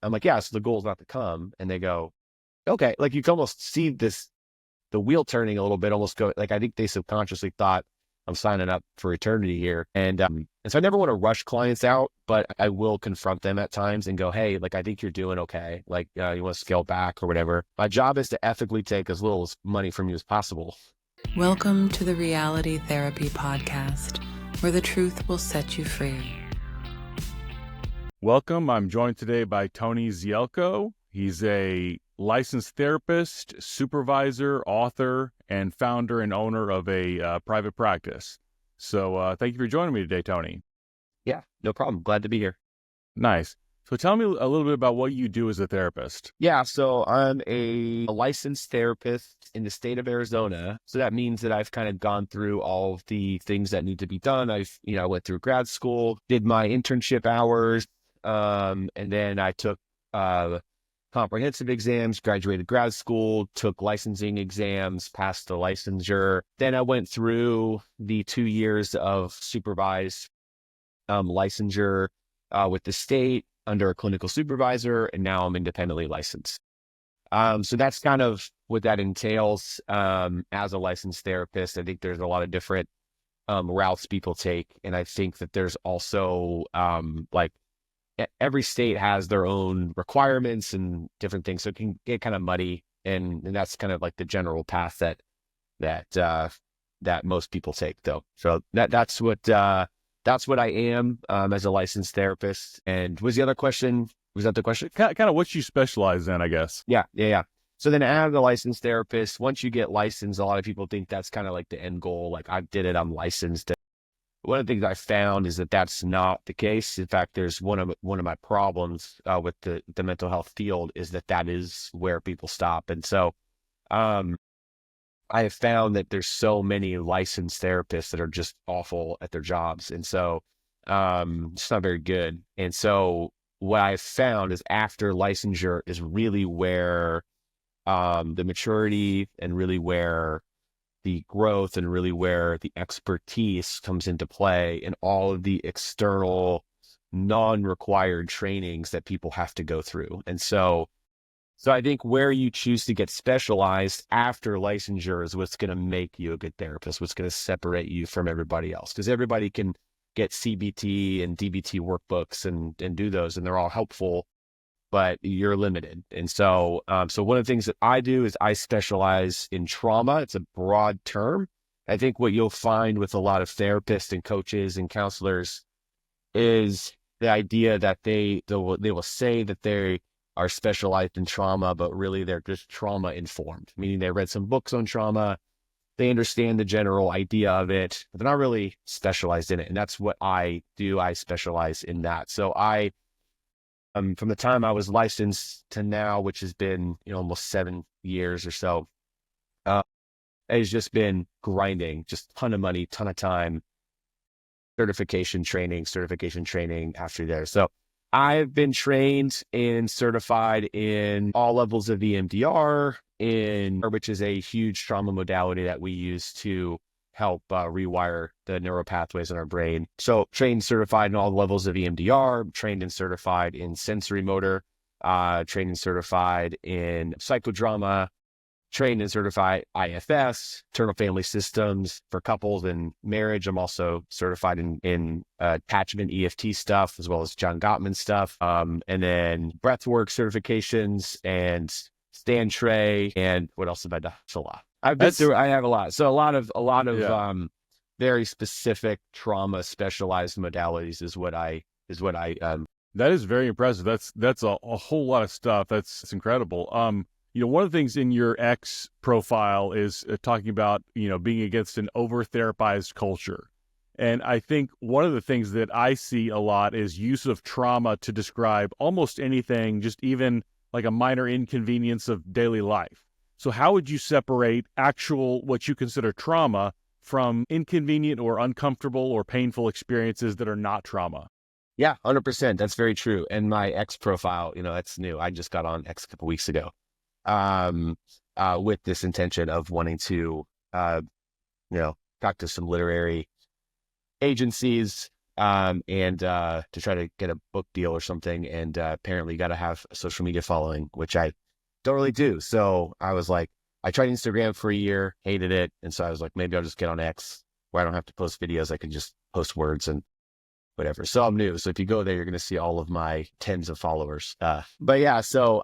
I'm like, yeah, so the goal is not to come. And they go, okay. Like you can almost see the wheel turning a little bit, almost go like, I think they subconsciously thought I'm signing up for eternity here. And so I never want to rush clients out, but I will confront them at times and go, hey, like, I think you're doing okay. Like, you want to scale back or whatever. My job is to ethically take as little money from you as possible. Welcome to the Reality Therapy Podcast, where the truth will set you free. Welcome. I'm joined today by Tony Ziolko. He's a licensed therapist, supervisor, author, and founder and owner of a private practice. So thank you for joining me today, Tony. Yeah, no problem. Glad to be here. Nice. So tell me a little bit about what you do as a therapist. Yeah, so I'm a licensed therapist in the state of Arizona. So that means that I've kind of gone through all of the things that need to be done. I went through grad school, did my internship hours, and then I took comprehensive exams, graduated grad school, took licensing exams, passed the licensure. Then I went through the 2 years of supervised licensure with the state under a clinical supervisor, and now I'm independently licensed. So that's kind of what that entails as a licensed therapist. I think there's a lot of different routes people take, and I think that there's also every state has their own requirements and different things, so it can get kind of muddy, and that's kind of like the general path that most people take, though. So that's what I am as a licensed therapist. And was the other question? Was that the question? Kind of what you specialize in, I guess. Yeah. So then as a licensed therapist, once you get licensed, a lot of people think that's kind of like the end goal. Like, I did it, I'm licensed. One of the things I found is that that's not the case. In fact, there's one of my problems with the mental health field is that is where people stop. And so I have found that there's so many licensed therapists that are just awful at their jobs. And so it's not very good. And so what I've found is after licensure is really where the maturity and really where the growth and really where the expertise comes into play and all of the external non-required trainings that people have to go through. And so I think where you choose to get specialized after licensure is what's going to make you a good therapist, what's going to separate you from everybody else, because everybody can get CBT and DBT workbooks and do those, and they're all helpful, but you're limited. And so one of the things that I do is I specialize in trauma. It's a broad term. I think what you'll find with a lot of therapists and coaches and counselors is the idea that they will say that they are specialized in trauma, but really they're just trauma informed, meaning they read some books on trauma. They understand the general idea of it, but they're not really specialized in it. And that's what I do. I specialize in that. So from the time I was licensed to now, which has been, almost 7 years or so, it's just been grinding, just ton of money, ton of time, certification training after there. So I've been trained and certified in all levels of EMDR, which is a huge trauma modality that we use to help rewire the neural pathways in our brain. So trained, certified in all levels of EMDR, trained and certified in sensory motor, trained and certified in psychodrama, trained and certified IFS, internal family systems for couples and marriage. I'm also certified in attachment EFT stuff, as well as John Gottman stuff. And then breathwork certifications and stand tray. And what else have I done? It's a lot. I have a lot. So a lot of very specific trauma specialized modalities is what I That is very impressive. That's a whole lot of stuff. That's incredible. One of the things in your X profile is talking about, being against an over-therapized culture. And I think one of the things that I see a lot is use of trauma to describe almost anything, just even like a minor inconvenience of daily life. So how would you separate actual, what you consider trauma, from inconvenient or uncomfortable or painful experiences that are not trauma? Yeah, 100%. That's very true. And my X profile, that's new. I just got on X a couple weeks ago. With this intention of wanting to, talk to some literary agencies and to try to get a book deal or something. And apparently you got to have a social media following, which I don't really do. So I was like, I tried Instagram for a year, hated it. And so I was like, maybe I'll just get on X where I don't have to post videos. I can just post words and whatever. So I'm new. So if you go there, you're going to see all of my tens of followers. But yeah, so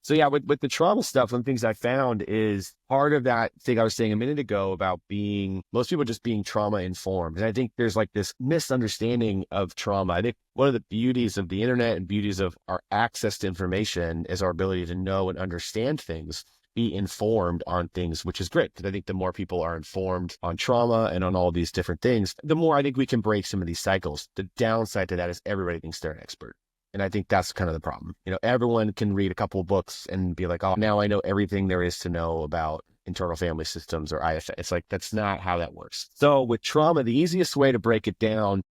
yeah, with the trauma stuff, one of the things I found is part of that thing I was saying a minute ago about most people just being trauma informed. And I think there's like this misunderstanding of trauma. I think one of the beauties of the internet and beauties of our access to information is our ability to know and understand things, be informed on things, which is great. Because I think the more people are informed on trauma and on all these different things, the more I think we can break some of these cycles. The downside to that is everybody thinks they're an expert. And I think that's kind of the problem. Everyone can read a couple of books and be like, oh, now I know everything there is to know about internal family systems or IFA. It's like, that's not how that works. So with trauma, the easiest way to break it down,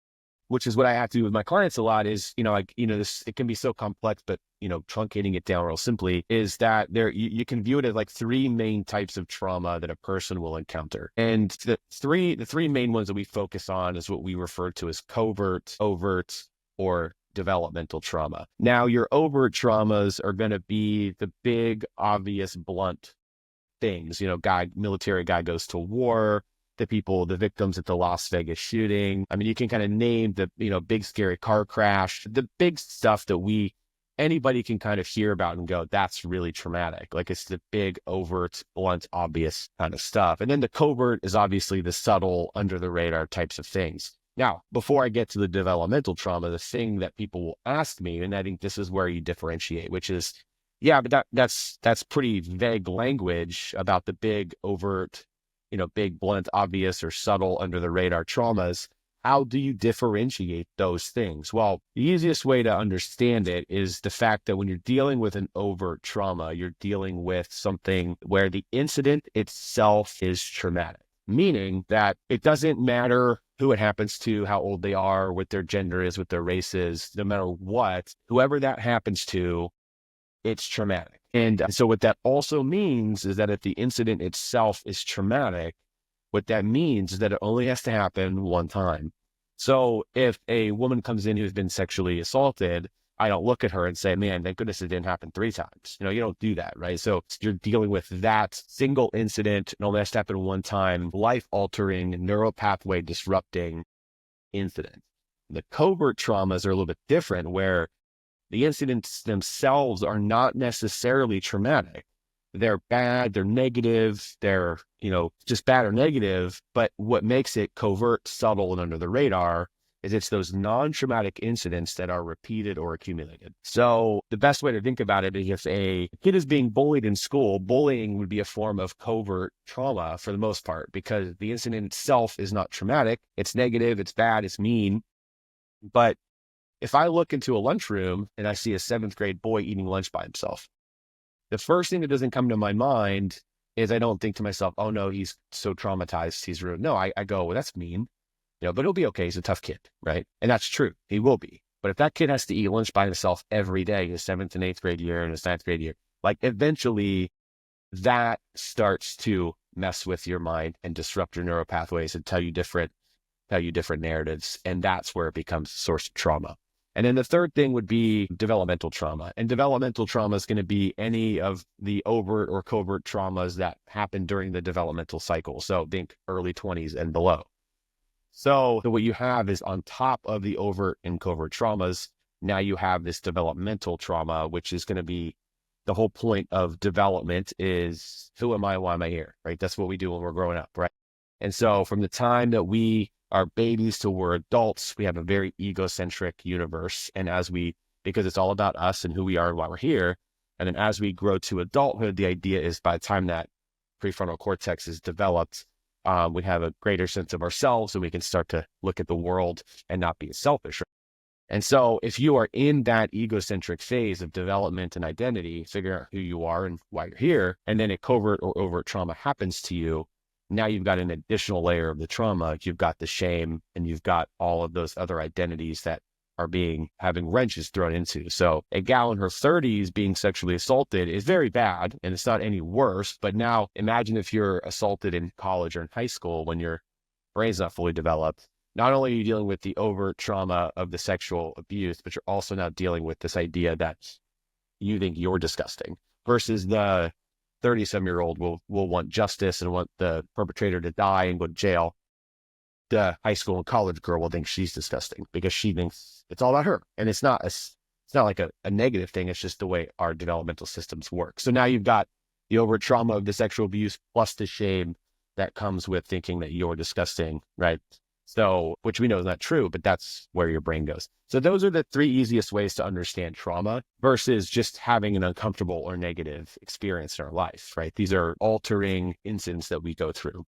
which is what I have to do with my clients a lot, is, it can be so complex, but, truncating it down real simply is that you can view it as like three main types of trauma that a person will encounter. And the three main ones that we focus on is what we refer to as covert, overt, or developmental trauma. Now, your overt traumas are going to be the big, obvious, blunt things. Military guy goes to war, the victims at the Las Vegas shooting. I mean, you can kind of name the, big scary car crash, the big stuff that anybody can kind of hear about and go, that's really traumatic. Like, it's the big, overt, blunt, obvious kind of stuff. And then the covert is obviously the subtle, under the radar types of things. Now, before I get to the developmental trauma, the thing that people will ask me, and I think this is where you differentiate, which is, yeah, but that's pretty vague language about the big, overt, big, blunt, obvious, or subtle, under the radar traumas. How do you differentiate those things? Well, the easiest way to understand it is the fact that when you're dealing with an overt trauma, you're dealing with something where the incident itself is traumatic, meaning that it doesn't matter who it happens to, how old they are, what their gender is, what their race is, no matter what, whoever that happens to, it's traumatic. And so what that also means is that if the incident itself is traumatic, what that means is that it only has to happen one time. So if a woman comes in who's been sexually assaulted, I don't look at her and say, man, thank goodness it didn't happen 3 times. You don't do that, right? So you're dealing with that single incident, and only has to happen one time, life-altering, neural pathway disrupting incident. The covert traumas are a little bit different, where the incidents themselves are not necessarily traumatic. They're bad, they're negative, they're, just bad or negative, but what makes it covert, subtle, and under the radar is it's those non-traumatic incidents that are repeated or accumulated. So the best way to think about it is, if a kid is being bullied in school, bullying would be a form of covert trauma for the most part, because the incident itself is not traumatic. It's negative, it's bad, it's mean. But if I look into a lunchroom and I see a 7th grade boy eating lunch by himself, the first thing that doesn't come to my mind is, I don't think to myself, oh no, he's so traumatized, he's ruined. No, I go, well, that's mean. But he'll be okay. He's a tough kid, right? And that's true. He will be. But if that kid has to eat lunch by himself every day, his 7th and 8th grade year and his 9th grade year, like, eventually that starts to mess with your mind and disrupt your neural pathways and tell you different narratives. And that's where it becomes a source of trauma. And then the third thing would be developmental trauma. And developmental trauma is going to be any of the overt or covert traumas that happen during the developmental cycle. So think early 20s and below. So what you have is, on top of the overt and covert traumas, now you have this developmental trauma, which is going to be the whole point of development is, who am I? Why am I here? Right? That's what we do when we're growing up, right? And so from the time that we are babies till we're adults, we have a very egocentric universe. And because it's all about us and who we are and why we're here. And then as we grow to adulthood, the idea is, by the time that prefrontal cortex is developed, we have a greater sense of ourselves, and we can start to look at the world and not be selfish. And so if you are in that egocentric phase of development and identity, figure out who you are and why you're here, and then a covert or overt trauma happens to you, now you've got an additional layer of the trauma. You've got the shame, and you've got all of those other identities that are having wrenches thrown into. So a gal in her 30s being sexually assaulted is very bad, and it's not any worse. But now imagine if you're assaulted in college or in high school when your brain's not fully developed. not only are you dealing with the overt trauma of the sexual abuse, but you're also now dealing with this idea that you think you're disgusting versus the 30-some-year-old will want justice and want the perpetrator to die and go to jail. The high school and college girl will think she's disgusting because she thinks it's all about her. And it's not like a negative thing. It's just the way our developmental systems work. So now you've got the over trauma of the sexual abuse plus the shame that comes with thinking that you're disgusting, right? So, which we know is not true, but that's where your brain goes. So those are the three easiest ways to understand trauma versus just having an uncomfortable or negative experience in our life, right? These are altering incidents that we go through.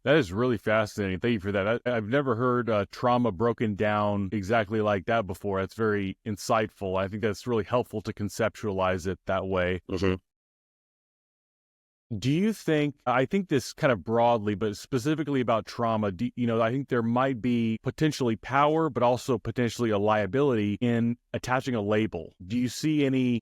That is really fascinating. Thank you for that. I've never heard trauma broken down exactly like that before. That's very insightful. I think that's really helpful to conceptualize it that way. Mm-hmm. Do you think, I think this kind of broadly, but specifically about trauma, I think there might be potentially power, but also potentially a liability in attaching a label. Do you see any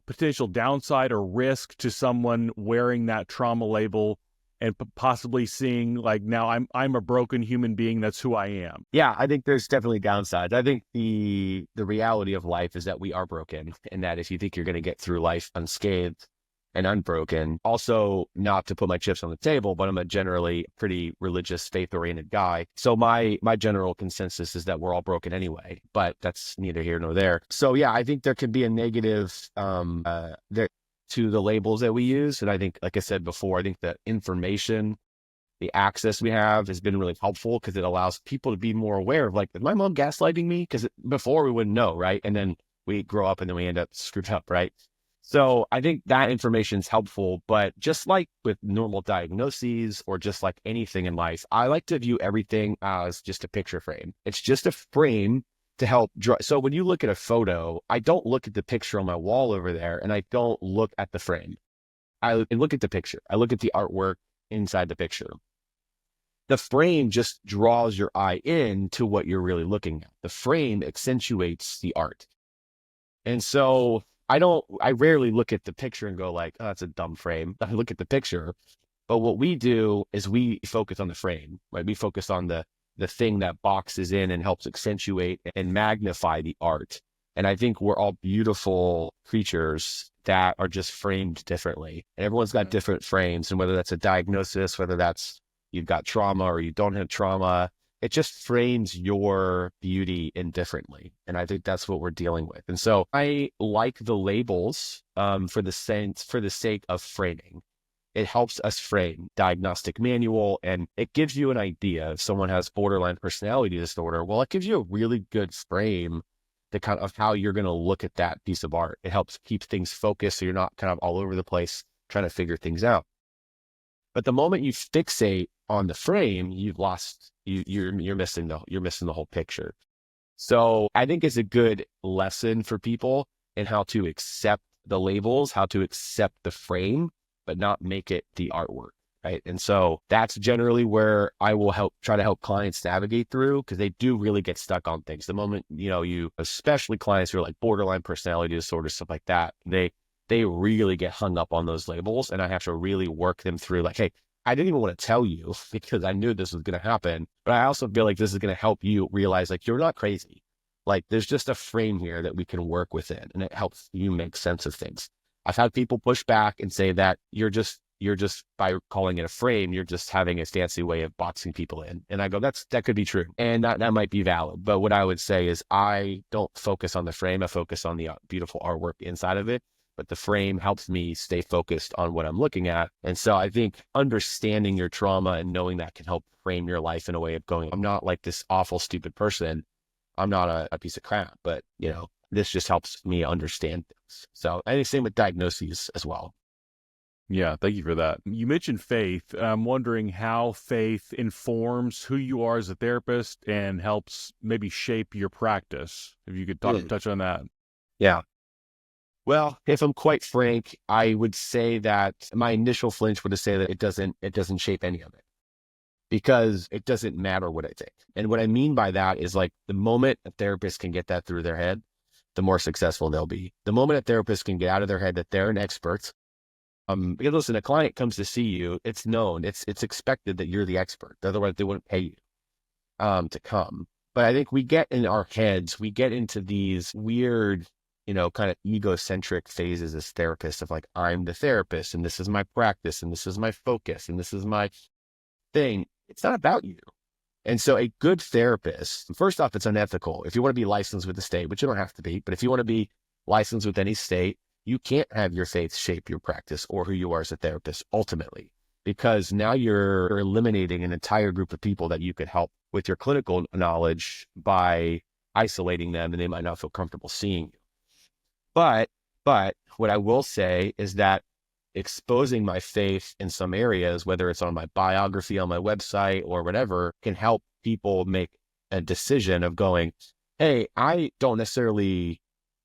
potential downside or risk to someone wearing that trauma label and possibly seeing like, now I'm a broken human being, that's who I am? Yeah, I think there's definitely downsides. I think the reality of life is that we are broken, and that if you think you're going to get through life unscathed and unbroken, also not to put my chips on the table, but I'm a generally pretty religious, faith-oriented guy. So my general consensus is that we're all broken anyway, but that's neither here nor there. So yeah, I think there can be a negative there to the labels that we use. And I think, like I said before, I think the information, the access we have has been really helpful because it allows people to be more aware of like, is my mom gaslighting me? Because before we wouldn't know, right? And then we grow up and then we end up screwed up, right? So I think that information is helpful, but just like with normal diagnoses or just like anything in life, I like to view everything as just a picture frame. It's just a frame to help draw. So when you look at a photo, I don't look at the picture on my wall over there and I don't look at the frame. I look at the picture. I look at the artwork inside the picture. The frame just draws your eye in to what you're really looking at. The frame accentuates the art. And so I rarely look at the picture and go like, oh, that's a dumb frame. I look at the picture, but what we do is we focus on the frame, right? We focus on the thing that boxes in and helps accentuate and magnify the art. And I think we're all beautiful creatures that are just framed differently. And everyone's got different frames. And whether that's a diagnosis, whether that's you've got trauma or you don't have trauma, it just frames your beauty indifferently. And I think that's what we're dealing with. And so I like the labels for the sake of framing. It helps us frame diagnostic manual, and it gives you an idea if someone has borderline personality disorder. Well, it gives you a really good frame to kind of how you're going to look at that piece of art. It helps keep things focused so you're not kind of all over the place trying to figure things out. But the moment you fixate on the frame, you've lost, you're missing the whole picture. So I think it's a good lesson for people in how to accept the labels, how to accept the frame, but not make it the artwork, right? And so that's generally where I will try to help clients navigate through, because they do really get stuck on things. The moment, especially clients who are like borderline personality disorder, stuff like that, they really get hung up on those labels, and I have to really work them through like, hey, I didn't even want to tell you because I knew this was going to happen, but I also feel like this is going to help you realize like, you're not crazy. Like there's just a frame here that we can work within, and it helps you make sense of things. I've had people push back and say that you're just by calling it a frame, you're just having a fancy way of boxing people in. And I go, that could be true. And that might be valid. But what I would say is I don't focus on the frame. I focus on the beautiful artwork inside of it. But the frame helps me stay focused on what I'm looking at. And so I think understanding your trauma and knowing that can help frame your life in a way of going, I'm not like this awful, stupid person. I'm not a piece of crap, but this just helps me understand things. So I think same with diagnoses as well. Yeah, thank you for that. You mentioned faith. I'm wondering how faith informs who you are as a therapist and helps maybe shape your practice. If you could touch on that. Yeah. Well, if I'm quite frank, I would say that my initial flinch would say that it doesn't shape any of it, because it doesn't matter what I think. And what I mean by that is like the moment a therapist can get that through their head, the more successful they'll be. The moment a therapist can get out of their head that they're an expert, because listen, a client comes to see you, it's known, it's expected that you're the expert. Otherwise they wouldn't pay you. to come. But I think we get in our heads, we get into these weird, kind of egocentric phases as therapists of like, I'm the therapist and this is my practice and this is my focus and this is my thing. It's not about you. And so a good therapist, first off, it's unethical. If you want to be licensed with the state, which you don't have to be, but if you want to be licensed with any state, you can't have your faith shape your practice or who you are as a therapist ultimately, because now you're eliminating an entire group of people that you could help with your clinical knowledge by isolating them, and they might not feel comfortable seeing you. But what I will say is that exposing my faith in some areas, whether it's on my biography, on my website or whatever, can help people make a decision of going, hey, I don't necessarily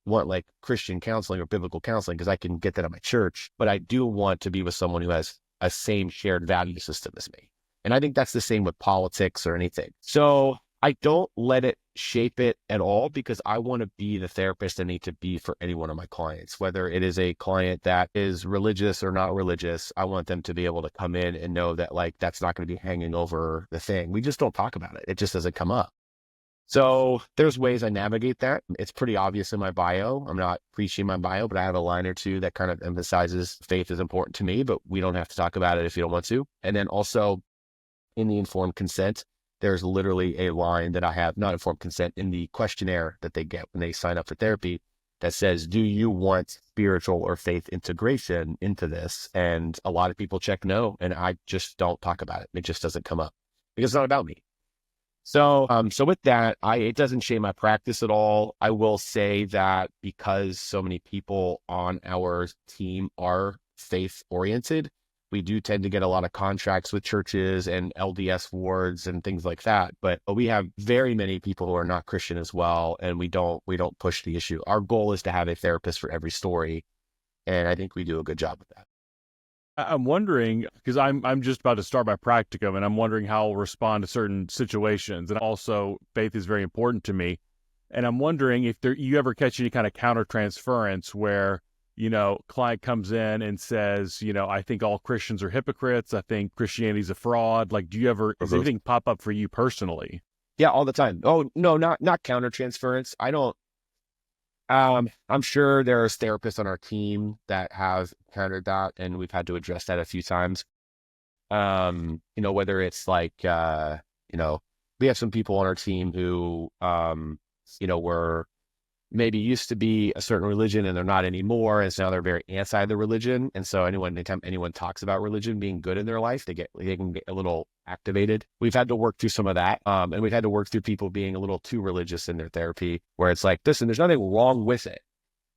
want like Christian counseling or biblical counseling because I can get that at my church, but I do want to be with someone who has a same shared value system as me. And I think that's the same with politics or anything. So I don't let it shape it at all, because I want to be the therapist I need to be for any one of my clients, whether it is a client that is religious or not religious. I want them to be able to come in and know that like, that's not going to be hanging over the thing. We just don't talk about it. It just doesn't come up. So there's ways I navigate that. It's pretty obvious in my bio. I'm not preaching my bio, but I have a line or two that kind of emphasizes faith is important to me, but we don't have to talk about it if you don't want to. And then also in the informed consent, there's literally a line that I have, not informed consent, in the questionnaire that they get when they sign up for therapy that says, do you want spiritual or faith integration into this? And a lot of people check no, and I just don't talk about it. It just doesn't come up because it's not about me. So with that, it doesn't shame my practice at all. I will say that because so many people on our team are faith oriented, we do tend to get a lot of contracts with churches and LDS wards and things like that. But we have very many people who are not Christian as well, and we don't push the issue. Our goal is to have a therapist for every story, and I think we do a good job with that. I'm wondering, because I'm just about to start my practicum, and I'm wondering how I'll respond to certain situations. And also, faith is very important to me. And I'm wondering if you ever catch any kind of countertransference where, client comes in and says, I think all Christians are hypocrites. I think Christianity's a fraud. Like, does anything pop up for you personally? Yeah, all the time. Oh, no, not countertransference. I don't. I'm sure there's therapists on our team that have countered that, and we've had to address that a few times. Whether it's like, we have some people on our team who, were maybe used to be a certain religion and they're not anymore. And so now they're very anti the religion. And so anytime anyone talks about religion being good in their life, they can get a little activated. We've had to work through some of that. And we've had to work through people being a little too religious in their therapy, where it's like, listen, there's nothing wrong with it.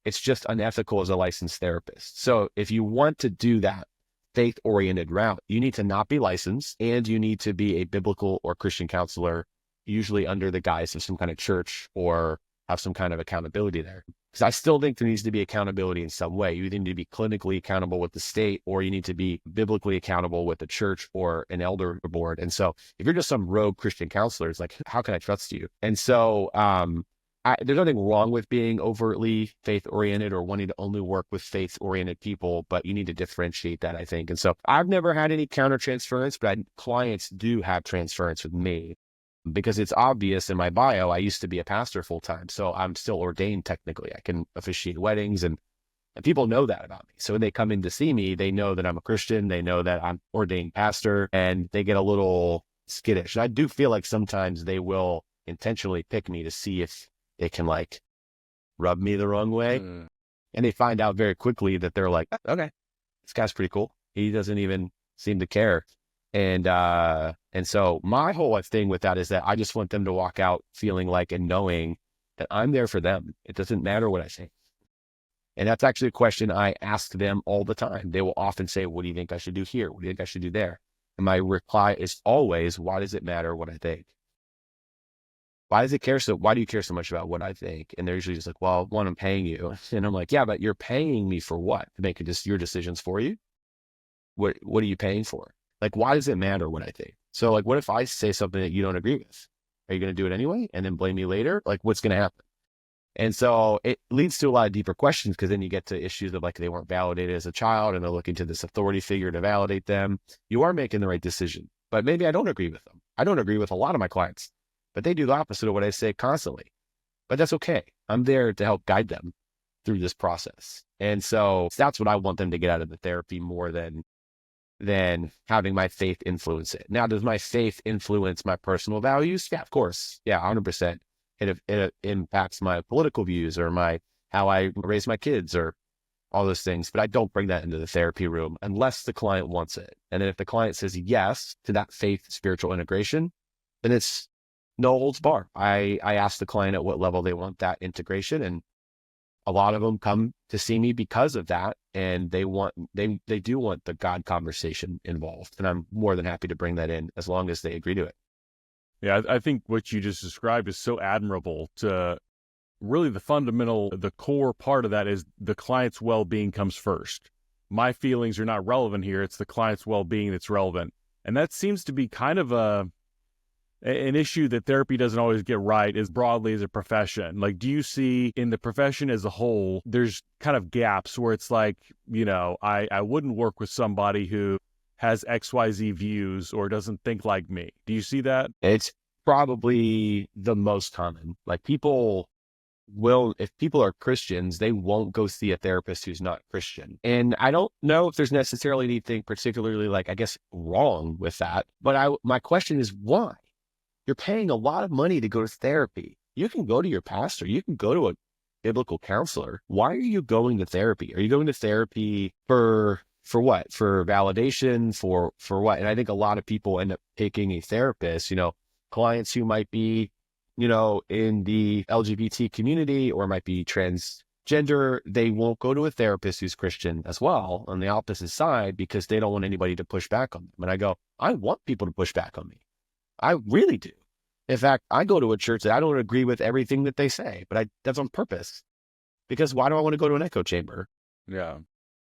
It's just unethical as a licensed therapist. So if you want to do that faith-oriented route, you need to not be licensed, and you need to be a biblical or Christian counselor, usually under the guise of some kind of church, or have some kind of accountability there. Because I still think there needs to be accountability in some way. You either need to be clinically accountable with the state, or you need to be biblically accountable with the church or an elder board. And so if you're just some rogue Christian counselor, it's like, how can I trust you? And so there's nothing wrong with being overtly faith-oriented or wanting to only work with faith-oriented people, but you need to differentiate that, I think. And so I've never had any counter-transference, but clients do have transference with me. Because it's obvious in my bio, I used to be a pastor full time. So I'm still ordained technically. I can officiate weddings, and people know that about me. So when they come in to see me, they know that I'm a Christian. They know that I'm ordained pastor, and they get a little skittish. And I do feel like sometimes they will intentionally pick me to see if they can like rub me the wrong way. And they find out very quickly that they're like, okay, this guy's pretty cool. He doesn't even seem to care. And so my whole thing with that is that I just want them to walk out feeling like and knowing that I'm there for them. It doesn't matter what I say. And that's actually a question I ask them all the time. They will often say, what do you think I should do here? What do you think I should do there? And my reply is always, why does it matter what I think? Why do you care so much about what I think? And they're usually just like, well, one, I'm paying you. And I'm like, yeah, but you're paying me for what? To make your decisions for you? What are you paying for? Like, why does it matter what I think? So like, what if I say something that you don't agree with? Are you going to do it anyway and then blame me later? Like, what's going to happen? And so it leads to a lot of deeper questions, because then you get to issues of like, they weren't validated as a child and they're looking to this authority figure to validate them. You are making the right decision, but maybe I don't agree with them. I don't agree with a lot of my clients. but they do the opposite of what I say constantly. But that's okay. I'm there to help guide them through this process. And so that's what I want them to get out of the therapy more than having my faith influence it. Now, does my faith influence my personal values? Yeah, of course. Yeah, 100%. It impacts my political views or how I raise my kids or all those things. But I don't bring that into the therapy room unless the client wants it. And then if the client says yes to that faith spiritual integration, then it's no holds bar. I ask the client at what level they want that integration, and a lot of them come to see me because of that, and they do want the God conversation involved, and I'm more than happy to bring that in as long as they agree to it. Yeah, I think what you just described is so admirable. To really the core part of that is the client's well-being comes first. My feelings are not relevant here. It's the client's well-being that's relevant. And that seems to be kind of an issue that therapy doesn't always get right as broadly as a profession. Like, do you see in the profession as a whole, there's kind of gaps where it's like, I wouldn't work with somebody who has XYZ views or doesn't think like me. Do you see that? It's probably the most common. Like, if people are Christians, they won't go see a therapist who's not Christian. And I don't know if there's necessarily anything particularly, like, I guess, wrong with that. But my question is, why? You're paying a lot of money to go to therapy. You can go to your pastor. You can go to a biblical counselor. Why are you going to therapy? Are you going to therapy for what? For validation? For what? And I think a lot of people end up picking a therapist, clients who might be, in the LGBT community or might be transgender. They won't go to a therapist who's Christian as well on the opposite side because they don't want anybody to push back on them. And I go, I want people to push back on me. I really do. In fact, I go to a church that I don't agree with everything that they say, but that's on purpose. Because why do I want to go to an echo chamber? Yeah.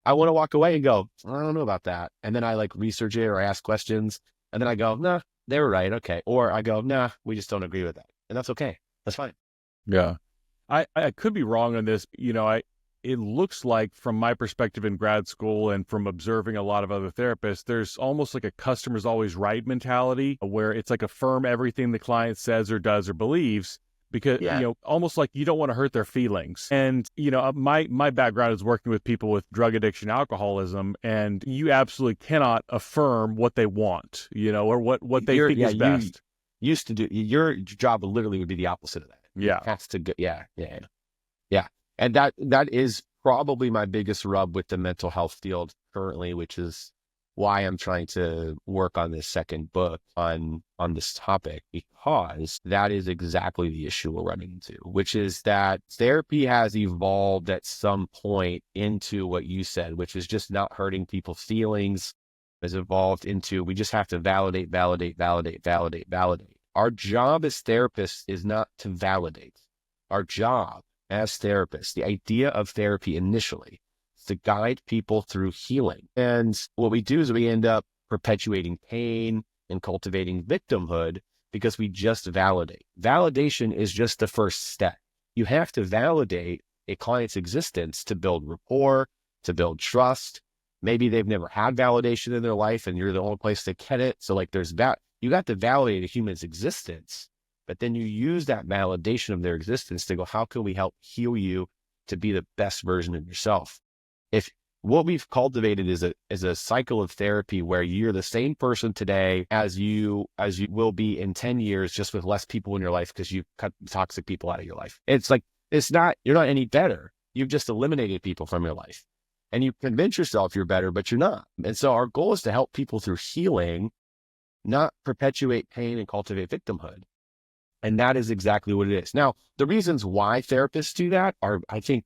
I want to walk away and go, I don't know about that. And then I research it or I ask questions. And then I go, nah, they were right. Okay. Or I go, nah, we just don't agree with that. And that's okay. That's fine. Yeah. I could be wrong on this. It looks like from my perspective in grad school and from observing a lot of other therapists, there's almost like a customer's always right mentality where it's like affirm everything the client says or does or believes because, almost like you don't want to hurt their feelings. And, my background is working with people with drug addiction, alcoholism, and you absolutely cannot affirm what they want, or what they think is best. Used to do, your job literally would be the opposite of that. Yeah. It has to go, yeah. And that is probably my biggest rub with the mental health field currently, which is why I'm trying to work on this second book on this topic, because that is exactly the issue we're running into, which is that therapy has evolved at some point into what you said, which is just not hurting people's feelings, has evolved into we just have to validate. Our job as therapists is not to validate. Our job as therapists, the idea of therapy initially is to guide people through healing. And what we do is we end up perpetuating pain and cultivating victimhood because we just validate. Validation is just the first step. You have to validate a client's existence to build rapport, to build trust. Maybe they've never had validation in their life and you're the only place to get it. So there's that. You got to validate a human's existence. But then you use that validation of their existence to go, how can we help heal you to be the best version of yourself? If what we've cultivated is a cycle of therapy where you're the same person today as you will be in 10 years, just with less people in your life because you cut toxic people out of your life. You're not any better. You've just eliminated people from your life. And you convince yourself you're better, but you're not. And so our goal is to help people through healing, not perpetuate pain and cultivate victimhood. And that is exactly what it is. Now, the reasons why therapists do that are, I think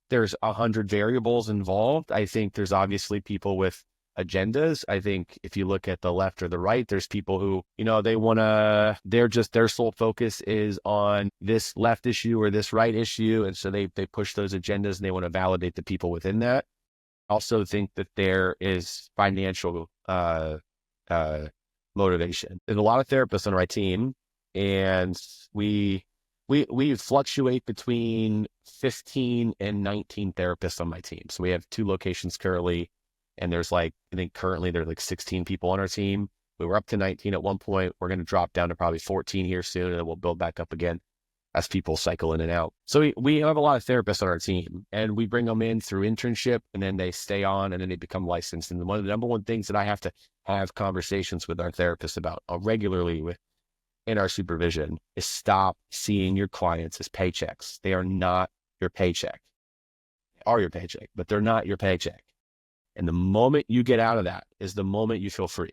there's 100 variables involved. I think there's obviously people with agendas. I think if you look at the left or the right, there's people who, their sole focus is on this left issue or this right issue. And so they push those agendas and they want to validate the people within that. I also think that there is financial motivation. There's a lot of therapists on my team, and we fluctuate between 15 and 19 therapists on my team. So we have 2 locations currently, and there's I think currently there's 16 people on our team. We were up to 19 at one point. We're going to drop down to probably 14 here soon, and then we'll build back up again as people cycle in and out. So we have a lot of therapists on our team, and we bring them in through internship, and then they stay on, and then they become licensed. And one of the number one things that I have to have conversations with our therapists about regularly in our supervision is stop seeing your clients as paychecks. They are not your paycheck. They are your paycheck, but they're not your paycheck. And the moment you get out of that is the moment you feel free,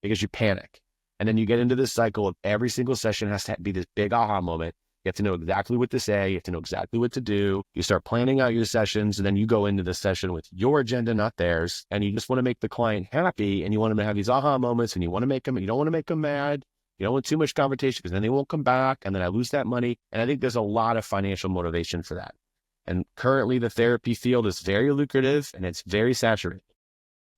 because you panic. And then you get into this cycle of every single session has to be this big aha moment. You have to know exactly what to say. You have to know exactly what to do. You start planning out your sessions, and then you go into the session with your agenda, not theirs. And you just want to make the client happy, and you want them to have these aha moments, and you don't want to make them mad. You don't want too much confrontation, because then they won't come back, and then I lose that money. And I think there's a lot of financial motivation for that. And currently the therapy field is very lucrative, and it's very saturated.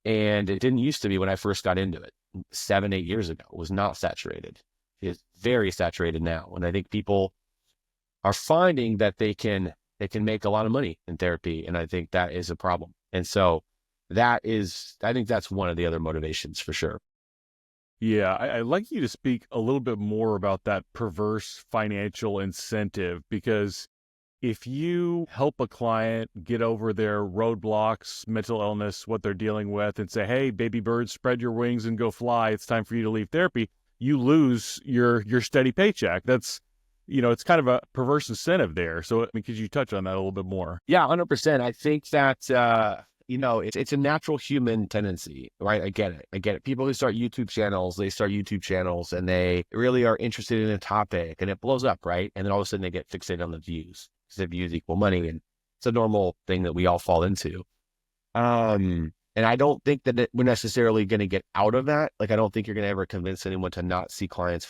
And it didn't used to be when I first got into it 7-8 years ago. It was not saturated. It's very saturated now. And I think people are finding that they can make a lot of money in therapy. And I think that is a problem. And so I think that's one of the other motivations for sure. Yeah, I'd like you to speak a little bit more about that perverse financial incentive, because if you help a client get over their roadblocks, mental illness, what they're dealing with, and say, hey, baby bird, spread your wings and go fly, it's time for you to leave therapy, you lose your steady paycheck. That's, it's kind of a perverse incentive there. So, could you touch on that a little bit more? Yeah, 100%. I think that, it's a natural human tendency, right? I get it. People who start YouTube channels, and they really are interested in a topic, and it blows up, right? And then all of a sudden they get fixated on the views, because the views equal money. And it's a normal thing that we all fall into. And I don't think that we're necessarily going to get out of that. Like, I don't think you're going to ever convince anyone to not see clients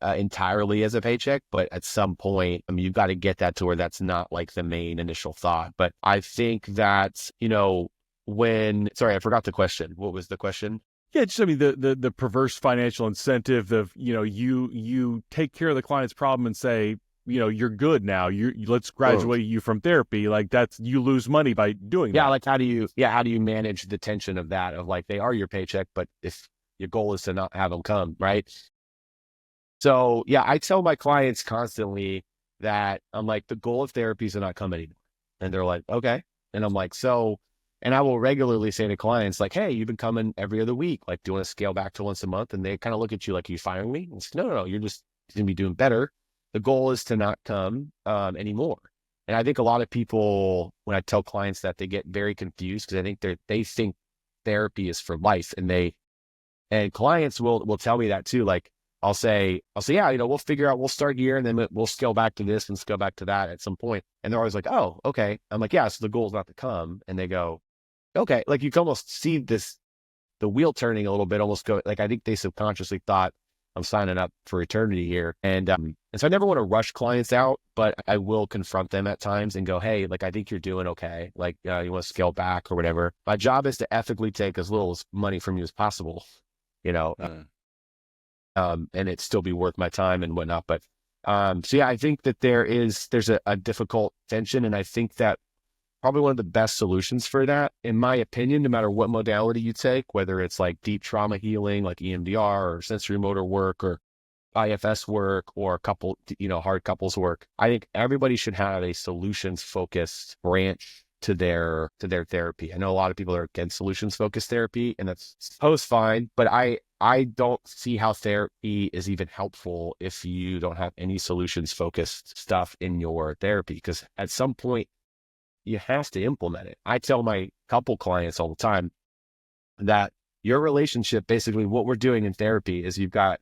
entirely as a paycheck, but at some point, you've got to get that to where that's not like the main initial thought. But I think that, sorry, I forgot the question. What was the question? Yeah, just, the perverse financial incentive of, you take care of the client's problem and say, you're good now. Let's graduate you from therapy. Like, you lose money by doing that. Yeah. Like, how do you manage the tension of that, of like, they are your paycheck, but if your goal is to not have them come, right? So yeah, I tell my clients constantly that I'm like, the goal of therapy is to not come anymore. And they're like, okay. And I'm like, and I will regularly say to clients like, hey, you've been coming every other week. Like, do you want to scale back to once a month? And they kind of look at you like, are you firing me? And it's no, you're just going to be doing better. The goal is to not come anymore. And I think a lot of people, when I tell clients that, they get very confused, because I think they think therapy is for life. And clients will tell me that too. Like, I'll say, yeah, we'll figure out, we'll start here, and then we'll scale back to this and scale back to that at some point. And they're always like, oh, okay. I'm like, yeah, so the goal is not to come. And they go, okay. Like, you can almost see the wheel turning a little bit, almost go, like, I think they subconsciously thought, I'm signing up for eternity here. And so I never want to rush clients out, but I will confront them at times and go, hey, like, I think you're doing okay. Like, you want to scale back or whatever. My job is to ethically take as little money from you as possible, and it still be worth my time and whatnot. But, so yeah, I think that there's a difficult tension. And I think that probably one of the best solutions for that, in my opinion, no matter what modality you take, whether it's like deep trauma healing, like EMDR or sensory motor work or IFS work or hard couples work, I think everybody should have a solutions focused branch to their therapy. I know a lot of people are against solutions focused therapy, and that's fine, but I don't see how therapy is even helpful if you don't have any solutions focused stuff in your therapy, because at some point you have to implement it. I tell my couple clients all the time that your relationship, basically what we're doing in therapy, is you've got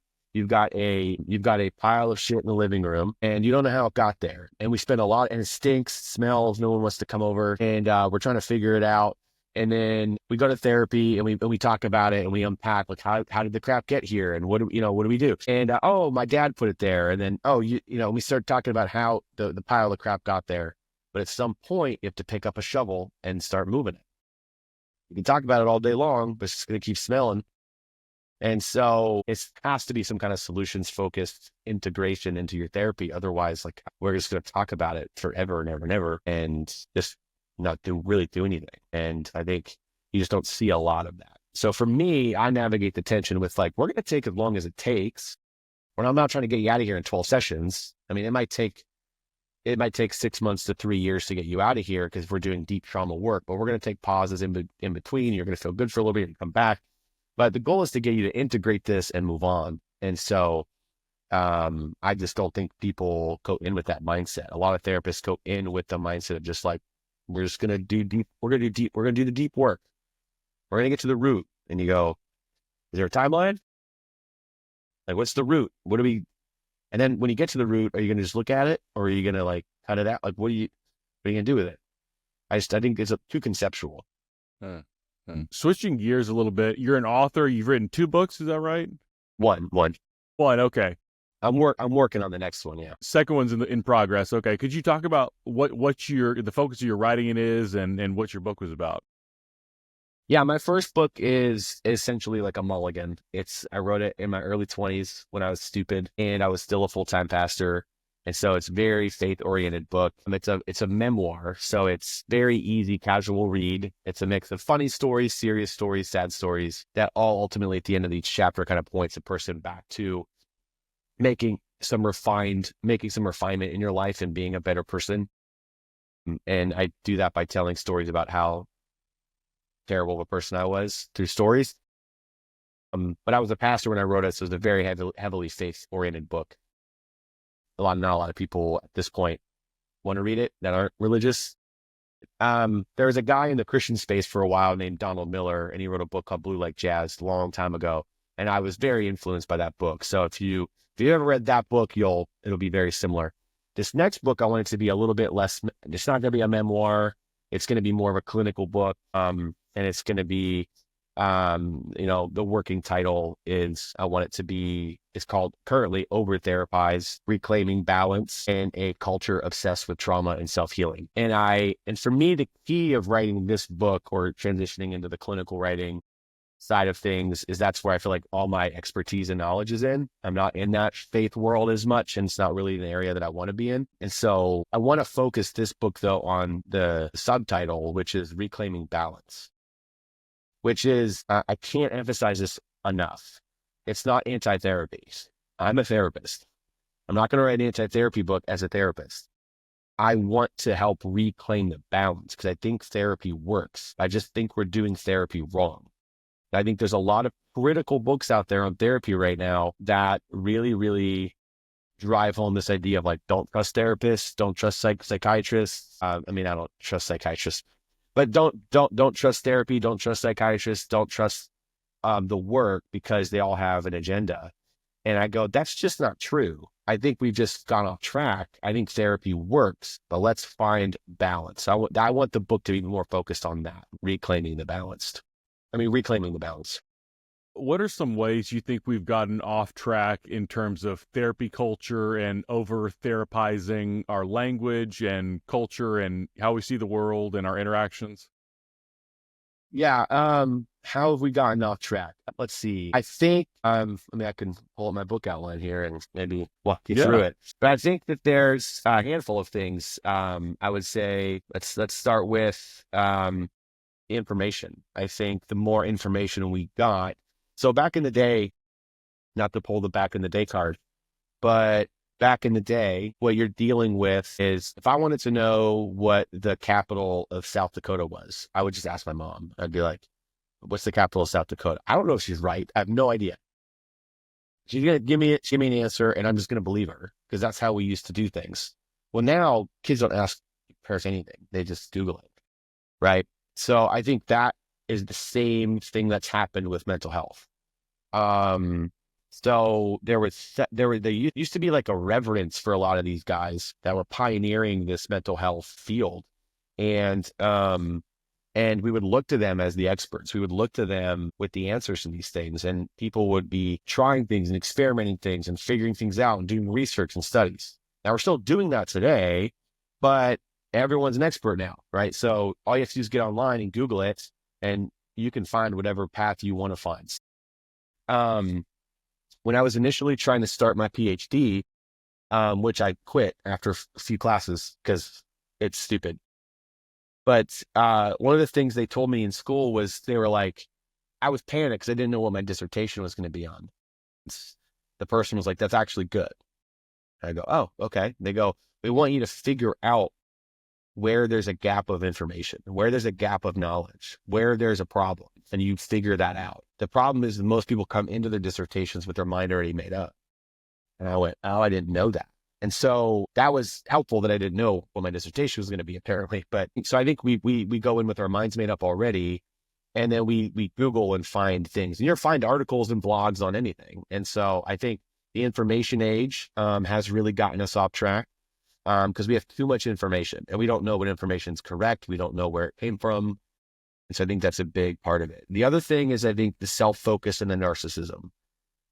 a pile of shit in the living room, and you don't know how it got there. And we spend a lot, and it stinks, smells, no one wants to come over, and we're trying to figure it out. And then we go to therapy, and we talk about it, and we unpack, like, how did the crap get here, and what do we do? And oh, my dad put it there, and then we start talking about how the pile of crap got there. But at some point, you have to pick up a shovel and start moving it. You can talk about it all day long, but it's going to keep smelling. And so it has to be some kind of solutions focused integration into your therapy. Otherwise, like, we're just going to talk about it forever and ever and ever, and just not really do anything. And I think you just don't see a lot of that. So for me, I navigate the tension with like, we're going to take as long as it takes. When I'm not trying to get you out of here in 12 sessions. I mean, it might take 6 months to 3 years to get you out of here because we're doing deep trauma work, but we're going to take pauses in between. You're going to feel good for a little bit and come back. But the goal is to get you to integrate this and move on. And so I just don't think people go in with that mindset. A lot of therapists go in with the mindset of just like, we're just going to do deep. We're going to do the deep work. We're going to get to the root. And you go, is there a timeline? Like, what's the root? What do we, and then when you get to the root, are you going to just look at it or are you going to like cut it out? Like, what are you going to do with it? I think it's too conceptual. Switching gears a little bit, you're an author. You've written 2 books. Is that right? One. Okay. I'm working on the next one. Yeah. Second one's in progress. Okay. Could you talk about what the focus of your writing is and what your book was about? Yeah. My first book is essentially like a mulligan. I wrote it in my early 20s when I was stupid and I was still a full-time pastor. And so it's very faith-oriented book. It's a memoir. So it's very easy, casual read. It's a mix of funny stories, serious stories, sad stories that all ultimately at the end of each chapter kind of points a person back to making some refinement in your life and being a better person. And I do that by telling stories about how terrible of a person I was through stories. But I was a pastor when I wrote it, so it was a very heavily faith-oriented book. Not a lot of people at this point want to read it that aren't religious. There was a guy in the Christian space for a while named Donald Miller, and he wrote a book called Blue Like Jazz a long time ago. And I was very influenced by that book. So if you ever read that book, it'll be very similar. This next book, I want it to be a little bit less, it's not going to be a memoir. It's going to be more of a clinical book. And it's going to be, the working title is, it's called currently Over Therapize, Reclaiming Balance in a Culture Obsessed with Trauma and Self-Healing. And for me, the key of writing this book or transitioning into the clinical writing side of things is that's where I feel like all my expertise and knowledge is in. I'm not in that faith world as much, and it's not really an area that I want to be in. And so I want to focus this book though on the subtitle, which is Reclaiming Balance, which is, I can't emphasize this enough. It's not anti-therapy. I'm a therapist. I'm not going to write an anti-therapy book as a therapist. I want to help reclaim the balance because I think therapy works. I just think we're doing therapy wrong. I think there's a lot of critical books out there on therapy right now that really, really drive home this idea of like, don't trust therapists, don't trust psychiatrists. I don't trust psychiatrists, but don't trust therapy, don't trust psychiatrists, don't trust the work because they all have an agenda. And I go, that's just not true. I think we've just gone off track. I think therapy works, but let's find balance. I want the book to be more focused on that, reclaiming the balance. What are some ways you think we've gotten off track in terms of therapy culture and over therapizing our language and culture and how we see the world and our interactions? Yeah. How have we gotten off track? Let's see. I think, I can pull up my book outline here and maybe walk you through it. But I think that there's a handful of things. I would say, let's start with, information. I think the more information we got. So back in the day, not to pull the back in the day card, but back in the day, what you're dealing with is if I wanted to know what the capital of South Dakota was, I would just ask my mom. I'd be like, what's the capital of South Dakota? I don't know if she's right. I have no idea. She's going to give me an answer and I'm just going to believe her because that's how we used to do things. Well, now kids don't ask parents anything. They just Google it. Right. So I think that is the same thing that's happened with mental health. So there used to be like a reverence for a lot of these guys that were pioneering this mental health field. And we would look to them as the experts. We would look to them with the answers to these things, and people would be trying things and experimenting things and figuring things out and doing research and studies. Now we're still doing that today, but everyone's an expert now, right? So all you have to do is get online and Google it, and you can find whatever path you want to find. When I was initially trying to start my PhD, which I quit after a few classes because it's stupid. But one of the things they told me in school was they were like, I was panicked because I didn't know what my dissertation was going to be on. The person was like, that's actually good. I go, oh, okay. They go, we want you to figure out where there's a gap of information, where there's a gap of knowledge, where there's a problem, and you figure that out. The problem is that most people come into their dissertations with their mind already made up. And I went, oh, I didn't know that. And so that was helpful that I didn't know what my dissertation was going to be, apparently. But so I think we go in with our minds made up already, and then we Google and find things. And you find articles and blogs on anything. And so I think the information age has really gotten us off track because we have too much information and we don't know what information is correct. We don't know where it came from. And so I think that's a big part of it. The other thing is I think the self-focus and the narcissism.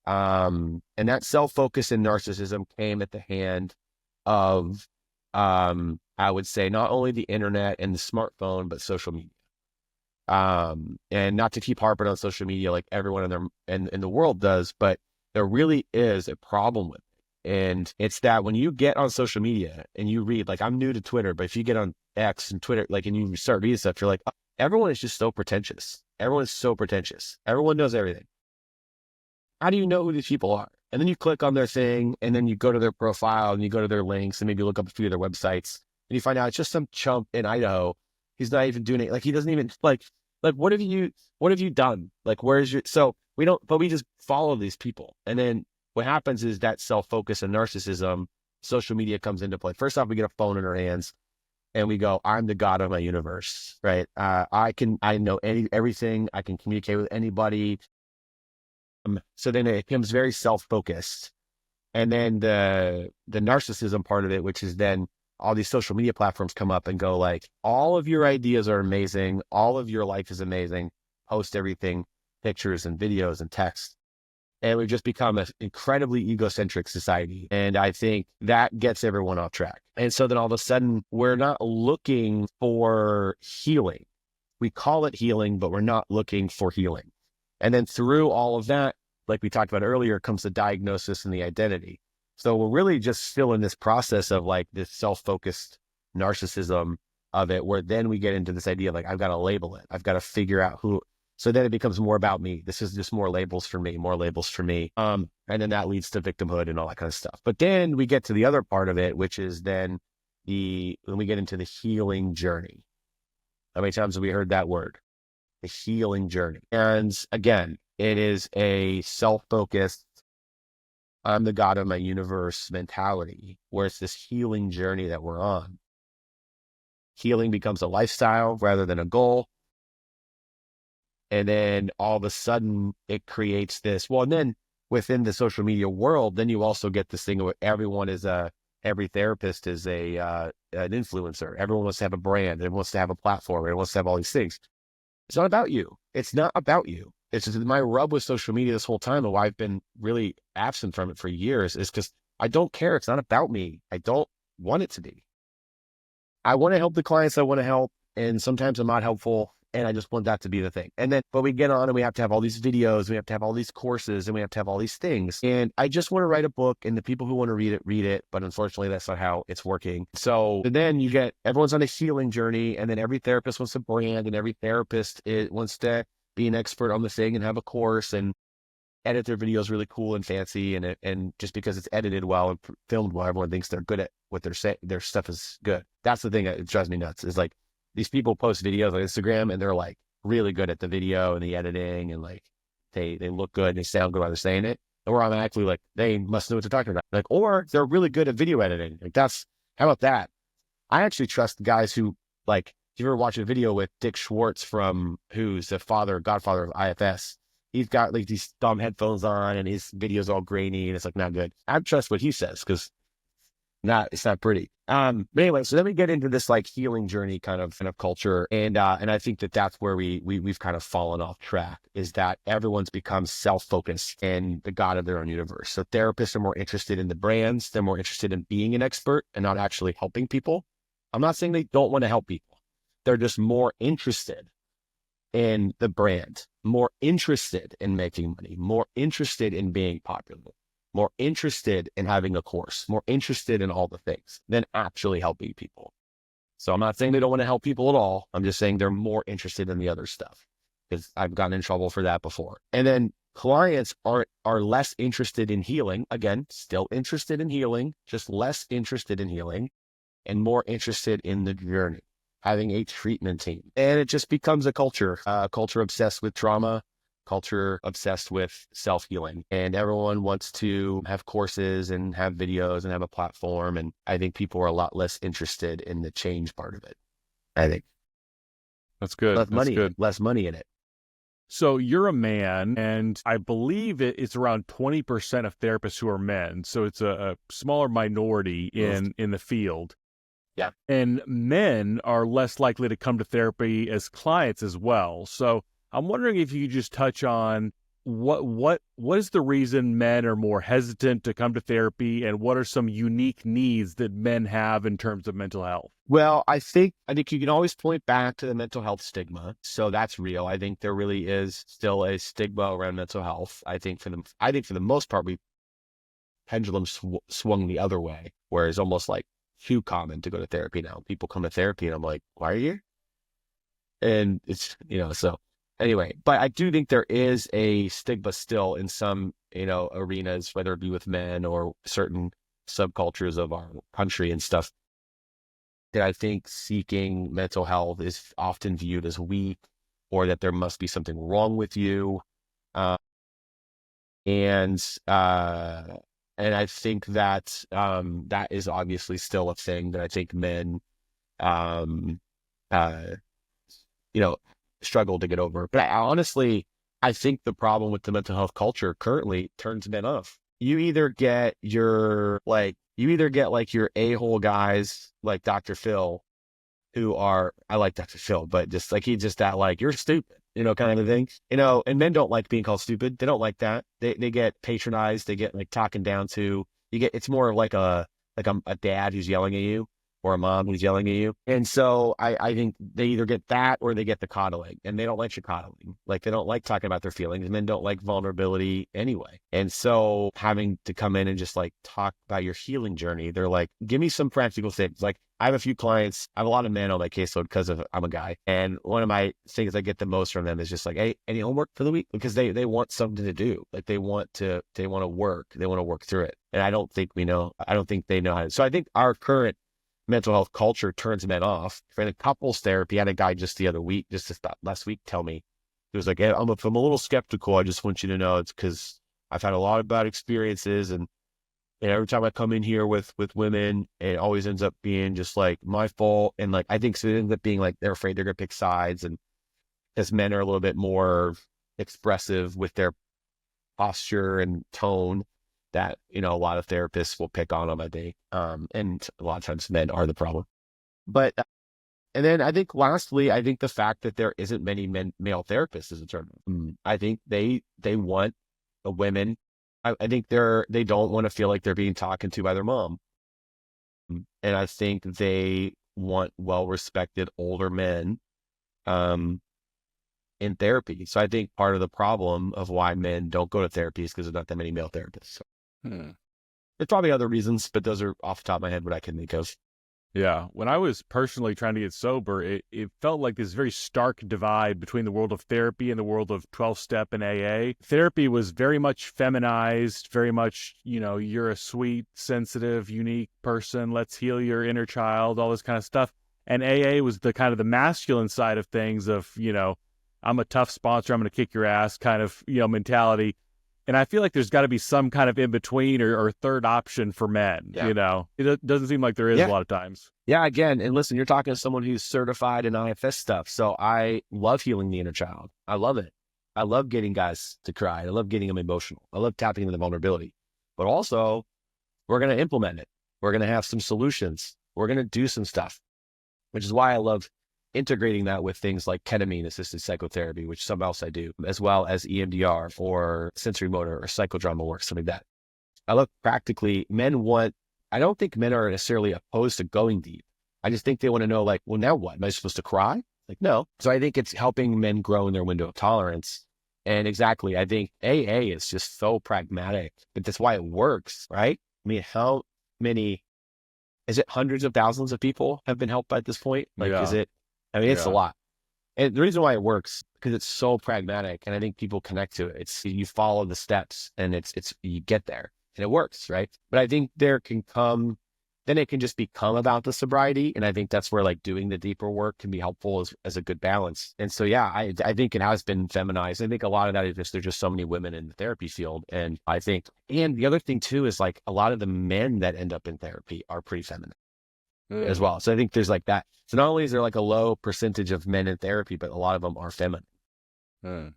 And that self-focus and narcissism came at the hand of, I would say, not only the internet and the smartphone, but social media. And not to keep harping on social media like everyone in the world does, but there really is a problem with it. And it's that when you get on social media and you read, like I'm new to Twitter, but if you get on X and Twitter, like, and you start reading stuff, you're like, oh, everyone is just so pretentious. Everyone is so pretentious. Everyone knows everything. How do you know who these people are? And then you click on their thing and then you go to their profile and you go to their links and maybe look up a few of their websites and you find out it's just some chump in Idaho. He's not even doing it. Like, he doesn't even like, what have you done? Like, so we just follow these people. And then what happens is that self-focus and narcissism, social media comes into play. First off, we get a phone in our hands and we go, I'm the God of my universe, right? I know everything. I can communicate with anybody. So then it becomes very self-focused. And then the narcissism part of it, which is then all these social media platforms come up and go like, all of your ideas are amazing. All of your life is amazing. Post everything, pictures and videos and text. And we've just become an incredibly egocentric society. And I think that gets everyone off track. And so then all of a sudden, we're not looking for healing. We call it healing, but we're not looking for healing. And then through all of that, like we talked about earlier, comes the diagnosis and the identity. So we're really just still in this process of like this self-focused narcissism of it, where then we get into this idea of like, I've got to label it. I've got to figure out who. So then it becomes more about me. This is just more labels for me, more labels for me. And then that leads to victimhood and all that kind of stuff. But then we get to the other part of it, which is then when we get into the healing journey. How many times have we heard that word? The healing journey. And again, it is a self-focused, I'm the God of my universe mentality, where it's this healing journey that we're on. Healing becomes a lifestyle rather than a goal. And then all of a sudden it creates this, well, and then within the social media world, then you also get this thing where every therapist is an influencer. Everyone wants to have a brand. Everyone wants to have a platform. Everyone wants to have all these things. It's not about you. It's not about you. It's just my rub with social media this whole time, and why I've been really absent from it for years, is because I don't care. It's not about me. I don't want it to be. I want to help the clients I want to help, and sometimes I'm not helpful, and I just want that to be the thing. And then, but we get on and we have to have all these videos, we have to have all these courses, and we have to have all these things. And I just want to write a book, and the people who want to read it. But unfortunately, that's not how it's working. So then you get, everyone's on a healing journey, and then every therapist wants a brand, and every therapist wants to be an expert on the thing and have a course and edit their videos really cool and fancy. And just because it's edited well and filmed well, everyone thinks they're good at what they're saying. Their stuff is good. That's the thing that drives me nuts, is like, these people post videos on Instagram and they're like really good at the video and the editing, and like they look good and they sound good while they're saying it. Or I'm actually like, they must know what they're talking about. Like, or they're really good at video editing. Like, how about that? I actually trust the guys who, like, if you ever watch a video with Dick Schwartz who's the godfather of IFS, he's got like these dumb headphones on and his video's all grainy and it's like not good. I trust what he says because it's not pretty. But anyway, so then we get into this like healing journey kind of culture. And I think that's where we've kind of fallen off track, is that everyone's become self-focused and the God of their own universe. So therapists are more interested in the brands. They're more interested in being an expert and not actually helping people. I'm not saying they don't want to help people. They're just more interested in the brand, more interested in making money, more interested in being popular, more interested in having a course, more interested in all the things than actually helping people. So I'm not saying they don't want to help people at all. I'm just saying they're more interested in the other stuff. because I've gotten in trouble for that before. And then clients are less interested in healing. Again, still interested in healing, just less interested in healing and more interested in the journey, having a treatment team. And it just becomes a culture obsessed with trauma, culture obsessed with self-healing. And everyone wants to have courses and have videos and have a platform. And I think people are a lot less interested in the change part of it. I think That's good. Less money in it. So you're a man, and I believe it's around 20% of therapists who are men. So it's a smaller minority in the field. Yeah. And men are less likely to come to therapy as clients as well. So I'm wondering if you could just touch on what is the reason men are more hesitant to come to therapy, and what are some unique needs that men have in terms of mental health? Well, I think you can always point back to the mental health stigma. So that's real. I think there really is still a stigma around mental health. I think for the most part, pendulum swung the other way, where it's almost like too common to go to therapy now. People come to therapy and I'm like, why are you here? And it's, so anyway, but I do think there is a stigma still in some, arenas, whether it be with men or certain subcultures of our country and stuff, that I think seeking mental health is often viewed as weak, or that there must be something wrong with you. And I think that that is obviously still a thing that I think men, struggle to get over. But I think the problem with the mental health culture currently turns men off. You either get your a-hole guys like Dr. Phil, who are, I like Dr. Phil, but just like, he's just that, like, you're stupid, kind of thing, and men don't like being called stupid. They don't like that. They get patronized. They get like talking down to, it's more of like a dad who's yelling at you, or a mom who's yelling at you. And so I think they either get that or they get the coddling, and they don't like your coddling. Like, they don't like talking about their feelings. Men don't like vulnerability anyway. And so having to come in and just like talk about your healing journey, they're like, give me some practical things. Like, I have a few clients, I have a lot of men on my caseload because I'm a guy. And one of my things I get the most from them is just like, hey, any homework for the week? Because they want something to do. Like, they want to work through it. And I don't think they know how to. So I think our current mental health culture turns men off. For the couples therapy, I had a guy just last week tell me, he was like, hey, if I'm a little skeptical, I just want you to know it's because I've had a lot of bad experiences, and every time I come in here with women, it always ends up being just like my fault. And like, I think so it ends up being like they're afraid they're gonna pick sides, and as men are a little bit more expressive with their posture and tone, that, a lot of therapists will pick on them, I think. And a lot of times men are the problem. But, and then I think lastly, the fact that there isn't many male therapists is a turn. I think they want the women. I think they don't want to feel like they're being talked to by their mom. And I think they want well-respected older men, in therapy. So I think part of the problem of why men don't go to therapy is because there's not that many male therapists. There's probably other reasons, but those are off the top of my head what I can think of. Yeah. When I was personally trying to get sober, it felt like this very stark divide between the world of therapy and the world of 12-step and AA. Therapy was very much feminized, very much, you're a sweet, sensitive, unique person. Let's heal your inner child, all this kind of stuff. And AA was the kind of the masculine side of things of, I'm a tough sponsor, I'm going to kick your ass kind of, mentality. And I feel like there's got to be some kind of in-between or third option for men, It doesn't seem like there is a lot of times. Yeah, again, and listen, you're talking to someone who's certified in IFS stuff. So I love healing the inner child. I love it. I love getting guys to cry. I love getting them emotional. I love tapping into the vulnerability. But also, we're going to implement it. We're going to have some solutions. We're going to do some stuff, which is why I love integrating that with things like ketamine-assisted psychotherapy, which some else I do, as well as EMDR or sensory motor or psychodrama work, something like that. I look practically, I don't think men are necessarily opposed to going deep. I just think they want to know, like, well, now what? Am I supposed to cry? Like, no. So I think it's helping men grow in their window of tolerance. And exactly, I think AA is just so pragmatic, but that's why it works, right? I mean, how many, is it hundreds of thousands of people have been helped by this point? Like, is it? I mean, it's a lot. And the reason why it works, because it's so pragmatic, and I think people connect to it. It's you follow the steps, and it's you get there, and it works, right? But I think then it can just become about the sobriety, and I think that's where like doing the deeper work can be helpful as a good balance. And so yeah, I think it has been feminized. I think a lot of that is just there's just so many women in the therapy field, and I think, and the other thing too is like a lot of the men that end up in therapy are pretty feminine as well. So I think there's like that. So not only is there like a low percentage of men in therapy, but a lot of them are feminine. Mm.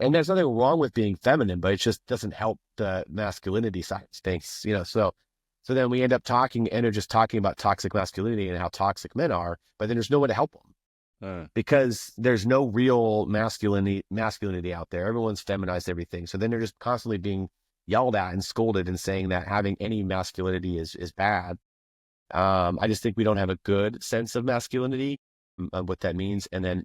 And there's nothing wrong with being feminine, but it just doesn't help the masculinity side of things, So then we end up talking about toxic masculinity and how toxic men are, but then there's no way to help them because there's no real masculinity out there. Everyone's feminized everything. So then they're just constantly being yelled at and scolded and saying that having any masculinity is bad. I just think we don't have a good sense of masculinity, what that means. And then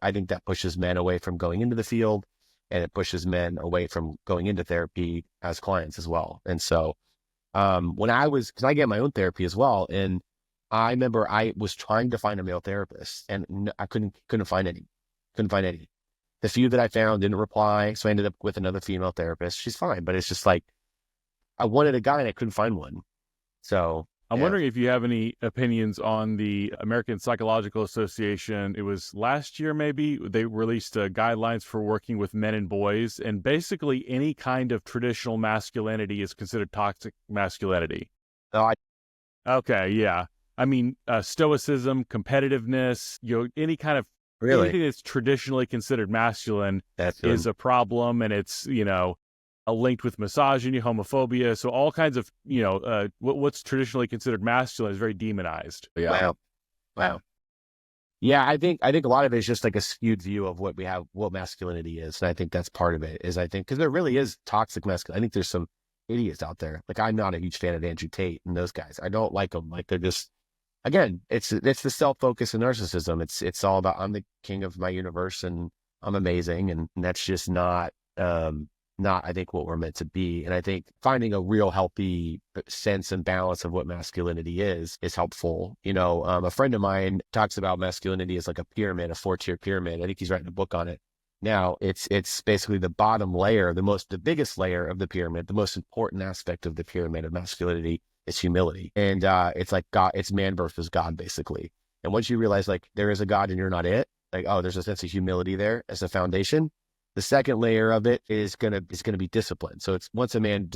I think that pushes men away from going into the field, and it pushes men away from going into therapy as clients as well. And so, because I get my own therapy as well. And I remember I was trying to find a male therapist, and I couldn't find any. The few that I found didn't reply. So I ended up with another female therapist. She's fine, but it's just like, I wanted a guy and I couldn't find one. So I'm wondering if you have any opinions on the American Psychological Association. It was last year, maybe, they released guidelines for working with men and boys, and basically any kind of traditional masculinity is considered toxic masculinity. Okay, yeah. I mean, stoicism, competitiveness, any kind of anything that's traditionally considered masculine is a problem, and it's linked with misogyny, homophobia. So all kinds of, what's traditionally considered masculine is very demonized. Yeah. Wow. Yeah. I think a lot of it is just like a skewed view of what masculinity is. And I think that's part of it because there really is toxic masculinity. I think there's some idiots out there. Like, I'm not a huge fan of Andrew Tate and those guys. I don't like them. Like, they're just, again, it's the self-focus and narcissism. It's all about, I'm the king of my universe and I'm amazing. And that's just not, I think, what we're meant to be. And I think finding a real healthy sense and balance of what masculinity is helpful. A friend of mine talks about masculinity as like a pyramid, a 4-tier pyramid. I think he's writing a book on it now. It's basically the bottom layer, the biggest layer of the pyramid, the most important aspect of the pyramid of masculinity is humility. And it's like God, it's man versus God, basically. And once you realize like there is a God and you're not it, like, oh, there's a sense of humility there as a foundation. The second layer of it is gonna be discipline. So it's once a man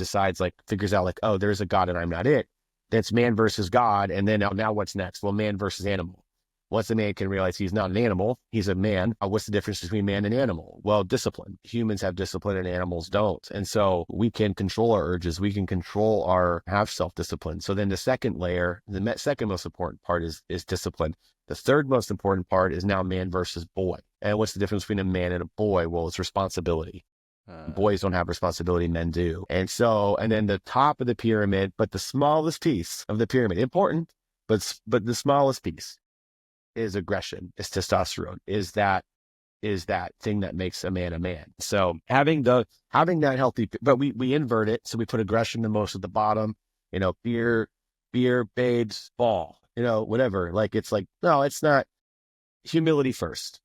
figures out like, oh, there's a God and I'm not it, that's man versus God. And then now what's next? Well, man versus animal. Once a man can realize he's not an animal, he's a man. What's the difference between man and animal? Well, discipline. Humans have discipline and animals don't. And so we can control our urges. We can have self-discipline. So then the second layer, the second most important part is discipline. The third most important part is now man versus boy. And what's the difference between a man and a boy? Well, it's responsibility. Boys don't have responsibility, men do. And then the top of the pyramid, but the smallest piece of the pyramid, important, but the smallest piece is aggression, is testosterone, is that thing that makes a man a man. So having that healthy, but we invert it. So we put aggression the most at the bottom, beer, babes, ball, whatever. Like, it's like, no, it's not. Humility first,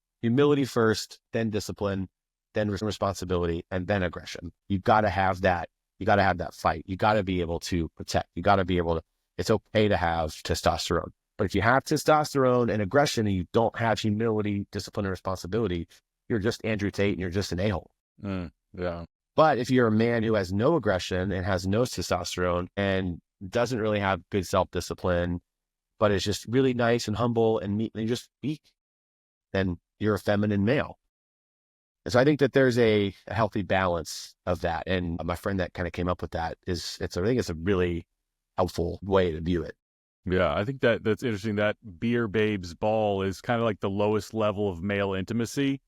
then discipline, then responsibility, and then aggression. You got to have that. You got to have that fight. You got to be able to protect. You got to be able to, it's okay to have testosterone. But if you have testosterone and aggression and you don't have humility, discipline, and responsibility, you're just Andrew Tate and you're just an a-hole. Yeah. But if you're a man who has no aggression and has no testosterone and doesn't really have good self-discipline, but is just really nice and humble and you're just weak, then you're a feminine male. And so I think that there's a healthy balance of that. And my friend that kind of came up with that I think it's a really helpful way to view it. Yeah, I think that's interesting. That beer babes ball is kind of like the lowest level of male intimacy,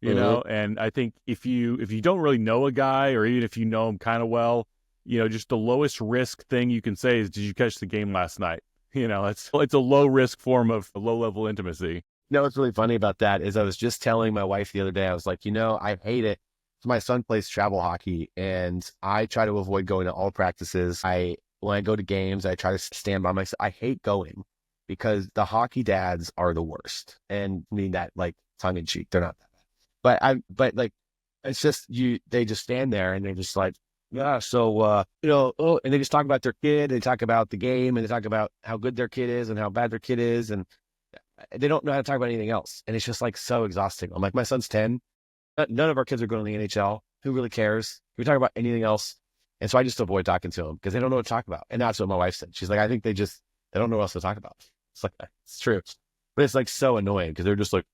and I think if you don't really know a guy, or even if you know him kind of well, just the lowest risk thing you can say is, did you catch the game last night? It's a low risk form of low level intimacy. What's really funny about that is I was just telling my wife the other day, I was like, I hate it. My son plays travel hockey and I try to avoid going to all practices. When I go to games, I try to stand by myself. I hate going because the hockey dads are the worst. And I mean that like tongue in cheek. They're not that bad. but like, it's just they just stand there and they're just like, yeah, so, and they just talk about their kid, they talk about the game, and they talk about how good their kid is and how bad their kid is. And they don't know how to talk about anything else. And it's just like so exhausting. I'm like, my son's 10. None of our kids are going to the NHL. Who really cares? Can we talk about anything else? And so I just avoid talking to them because they don't know what to talk about. And that's what my wife said. She's like, I think they don't know what else to talk about. It's like, it's true. But it's like so annoying because they're just like,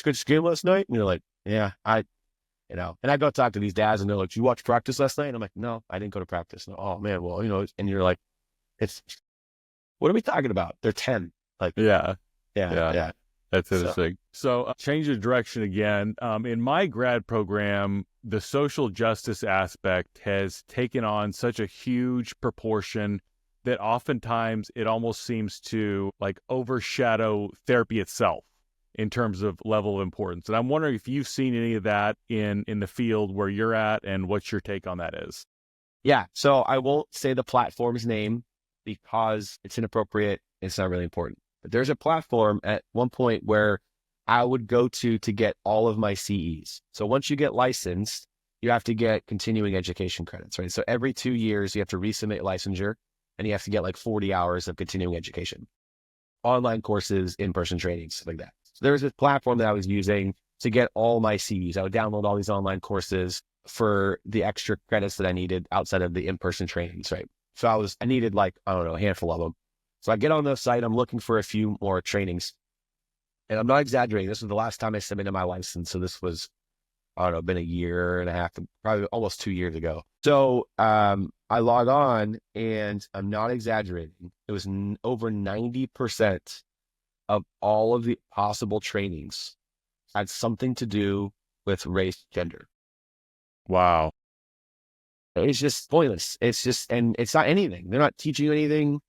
good game last night? And you're like, yeah, and I go talk to these dads and they're like, did you watch practice last night? And I'm like, no, I didn't go to practice. No, oh man, well, and you're like, what are we talking about? They're 10. Like, yeah. That's interesting. So change of direction again. In my grad program, the social justice aspect has taken on such a huge proportion that oftentimes it almost seems to like overshadow therapy itself in terms of level of importance. And I'm wondering if you've seen any of that in the field where you're at and what your take on that is. Yeah. So I won't say the platform's name because it's inappropriate. It's not really important. But there's a platform at one point where I would go to get all of my CEs. So once you get licensed, you have to get continuing education credits, right? So every 2 years, you have to resubmit licensure and you have to get like 40 hours of continuing education, online courses, in-person trainings, like that. So there was this platform that I was using to get all my CEs. I would download all these online courses for the extra credits that I needed outside of the in-person trainings, right? So I needed like, I don't know, a handful of them. So I get on the site, I'm looking for a few more trainings. And I'm not exaggerating. This was the last time I submitted my license. So this was, I don't know, been a year and a half, probably almost 2 years ago. So I log on and I'm not exaggerating. It was over 90% of all of the possible trainings had something to do with race, gender. Wow. It's just pointless. It's just, and it's not anything. They're not teaching you anything.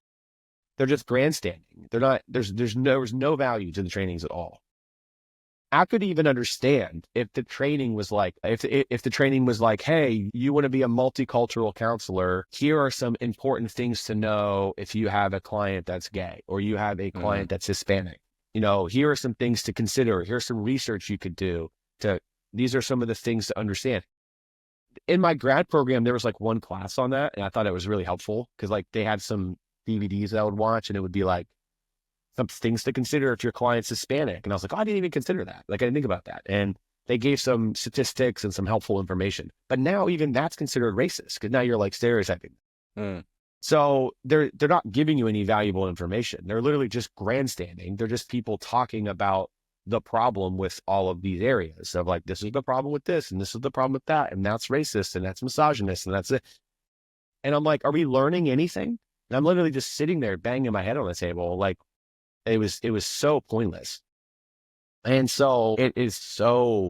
They're just grandstanding. They're not, there was no value to the trainings at all. I could even understand if the training was like, if the training was like, hey, you want to be a multicultural counselor, here are some important things to know if you have a client that's gay or you have a client that's Hispanic. Here are some things to consider. Here's some research you could do these are some of the things to understand. In my grad program, there was like one class on that. And I thought it was really helpful because like they had some DVDs that I would watch and it would be like some things to consider if your client's Hispanic. And I was like, oh, I didn't even consider that. Like I didn't think about that. And they gave some statistics and some helpful information. But now even that's considered racist because now you're like stereotyping. So they're not giving you any valuable information. They're literally just grandstanding. They're just people talking about the problem with all of these areas of like, this is the problem with this, and this is the problem with that, and that's racist, and that's misogynist, and that's it. And I'm like, are we learning anything? And I'm literally just sitting there banging my head on the table. Like it was so pointless. And so it is so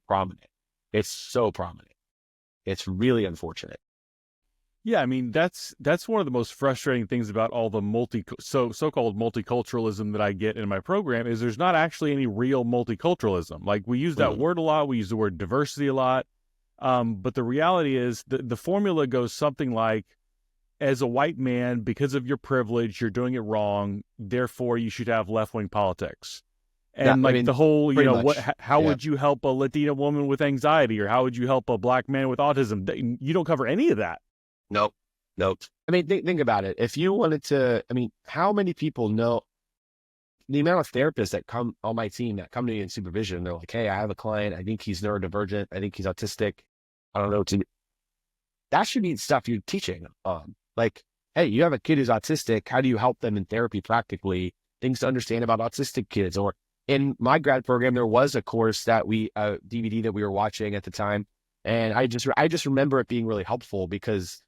prominent. It's so prominent. It's really unfortunate. Yeah, I mean, that's one of the most frustrating things about all the so-called multiculturalism that I get in my program is there's not actually any real multiculturalism. Like we use that word a lot. We use the word diversity a lot. But the reality is the formula goes something like, as a white man, because of your privilege, you're doing it wrong. Therefore, you should have left-wing politics. And the whole, how would you help a Latina woman with anxiety, or how would you help a black man with autism? You don't cover any of that. Nope. I mean, think about it. If you wanted to, how many people know the amount of therapists that come on my team that come to me in supervision? They're like, hey, I have a client. I think he's neurodivergent. I think he's autistic. I don't know what to do. That should be stuff you're teaching on. Like, hey, you have a kid who's autistic. How do you help them in therapy practically? Things to understand about autistic kids. Or in my grad program, there was a course that DVD that we were watching at the time. And I just remember it being really helpful because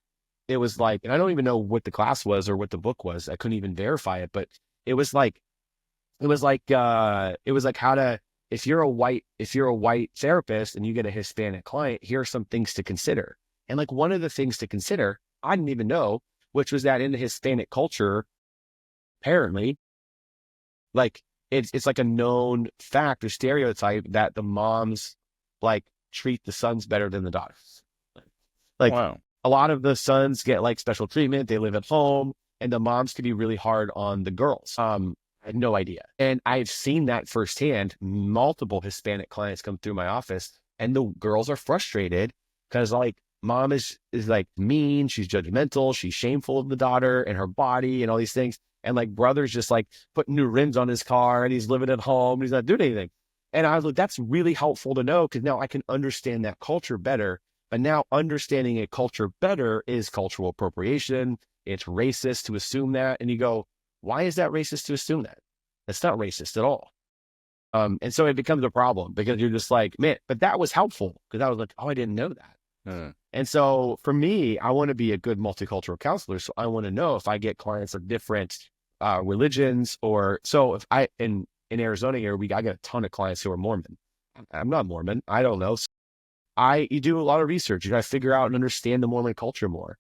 it was like, and I don't even know what the class was or what the book was. I couldn't even verify it, but it was like how to, if you're a white therapist and you get a Hispanic client, here are some things to consider. And like one of the things to consider, I didn't even know, which was that in the Hispanic culture, apparently, like it's like a known fact or stereotype that the moms like treat the sons better than the daughters. Like wow. A lot of the sons get like special treatment. They live at home, and the moms can be really hard on the girls. I had no idea. And I've seen that firsthand. Multiple Hispanic clients come through my office and the girls are frustrated because like mom is like mean. She's judgmental. She's shameful of the daughter and her body and all these things. And like brother's just like putting new rims on his car and he's living at home. And he's not doing anything. And I was like, that's really helpful to know because now I can understand that culture better. But now understanding a culture better is cultural appropriation. It's racist to assume that. And you go, why is that racist to assume that? That's not racist at all. And so it becomes a problem because you're just like, man, but that was helpful because I was like, oh, I didn't know that. And so for me, I want to be a good multicultural counselor. So I want to know if I get clients of different religions or so if I, in Arizona here, I got a ton of clients who are Mormon. I'm not Mormon. I don't know. So you do a lot of research. You got to figure out and understand the Mormon culture more.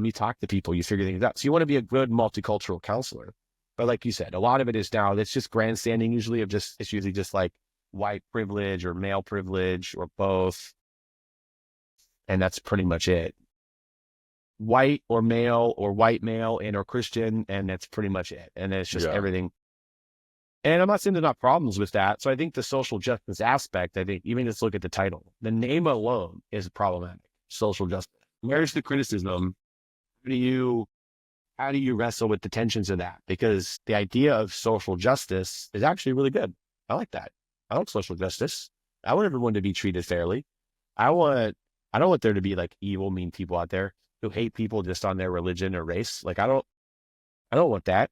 You talk to people, you figure things out. So you want to be a good multicultural counselor. But like you said, a lot of it is now, it's just grandstanding usually it's usually just like white privilege or male privilege or both. And that's pretty much it. White or male or white male and or Christian. And that's pretty much it. And it's just everything. And I'm not saying there's not problems with that. So I think the social justice aspect, I think even just look at the title, the name alone is problematic. Social justice. Where's the criticism? How do you wrestle with the tensions of that? Because the idea of social justice is actually really good. I like that. I like social justice. I want everyone to be treated fairly. I don't want there to be like evil, mean people out there who hate people just on their religion or race. Like I don't want that.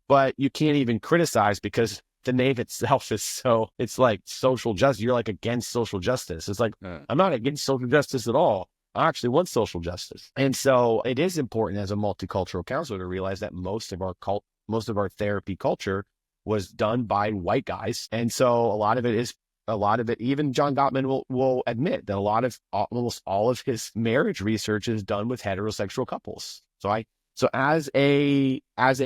But you can't even criticize because the name itself is it's like social justice. You're like against social justice. It's like, I'm not against social justice at all. I actually want social justice. And so it is important as a multicultural counselor to realize that most of our therapy culture was done by white guys. And so a lot of it, even John Gottman will admit that almost all of his marriage research is done with heterosexual couples. So as a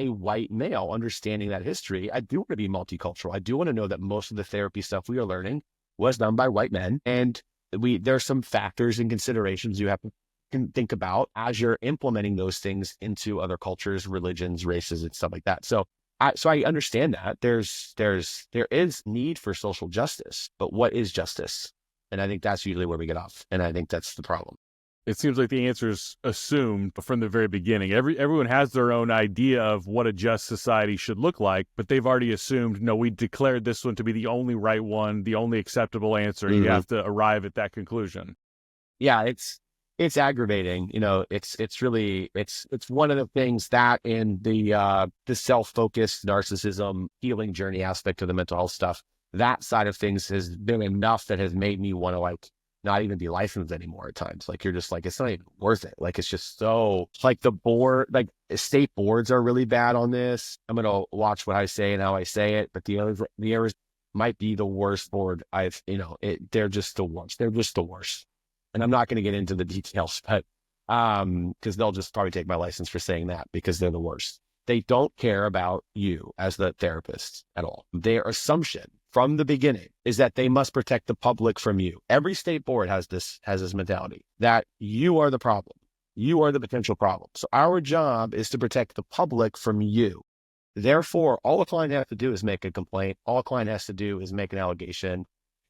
white male, understanding that history, I do want to be multicultural. I do want to know that most of the therapy stuff we are learning was done by white men. And there's some factors and considerations you have to think about as you're implementing those things into other cultures, religions, races, and stuff like that. So I understand that there is need for social justice, but what is justice? And I think that's usually where we get off. And I think that's the problem. It seems like the answer is assumed from the very beginning. Everyone has their own idea of what a just society should look like, but they've already assumed, no, we declared this one to be the only right one, the only acceptable answer. Mm-hmm. You have to arrive at that conclusion. Yeah, it's aggravating. You know, it's really one of the things that in the self-focused narcissism healing journey aspect of the mental health stuff, that side of things has been enough that has made me want to like not even be licensed anymore at times. Like you're just like, it's not even worth it. Like it's just so like state boards are really bad on this. I'm going to watch what I say and how I say it, but the others might be the worst board they're just the worst. They're just the worst. And I'm not going to get into the details, but because they'll just probably take my license for saying that because they're the worst. They don't care about you as the therapist at all. Their assumption from the beginning is that they must protect the public from you. Every state board has this mentality that you are the problem. You are the potential problem. So our job is to protect the public from you. Therefore, all a client has to do is make a complaint. All a client has to do is make an allegation.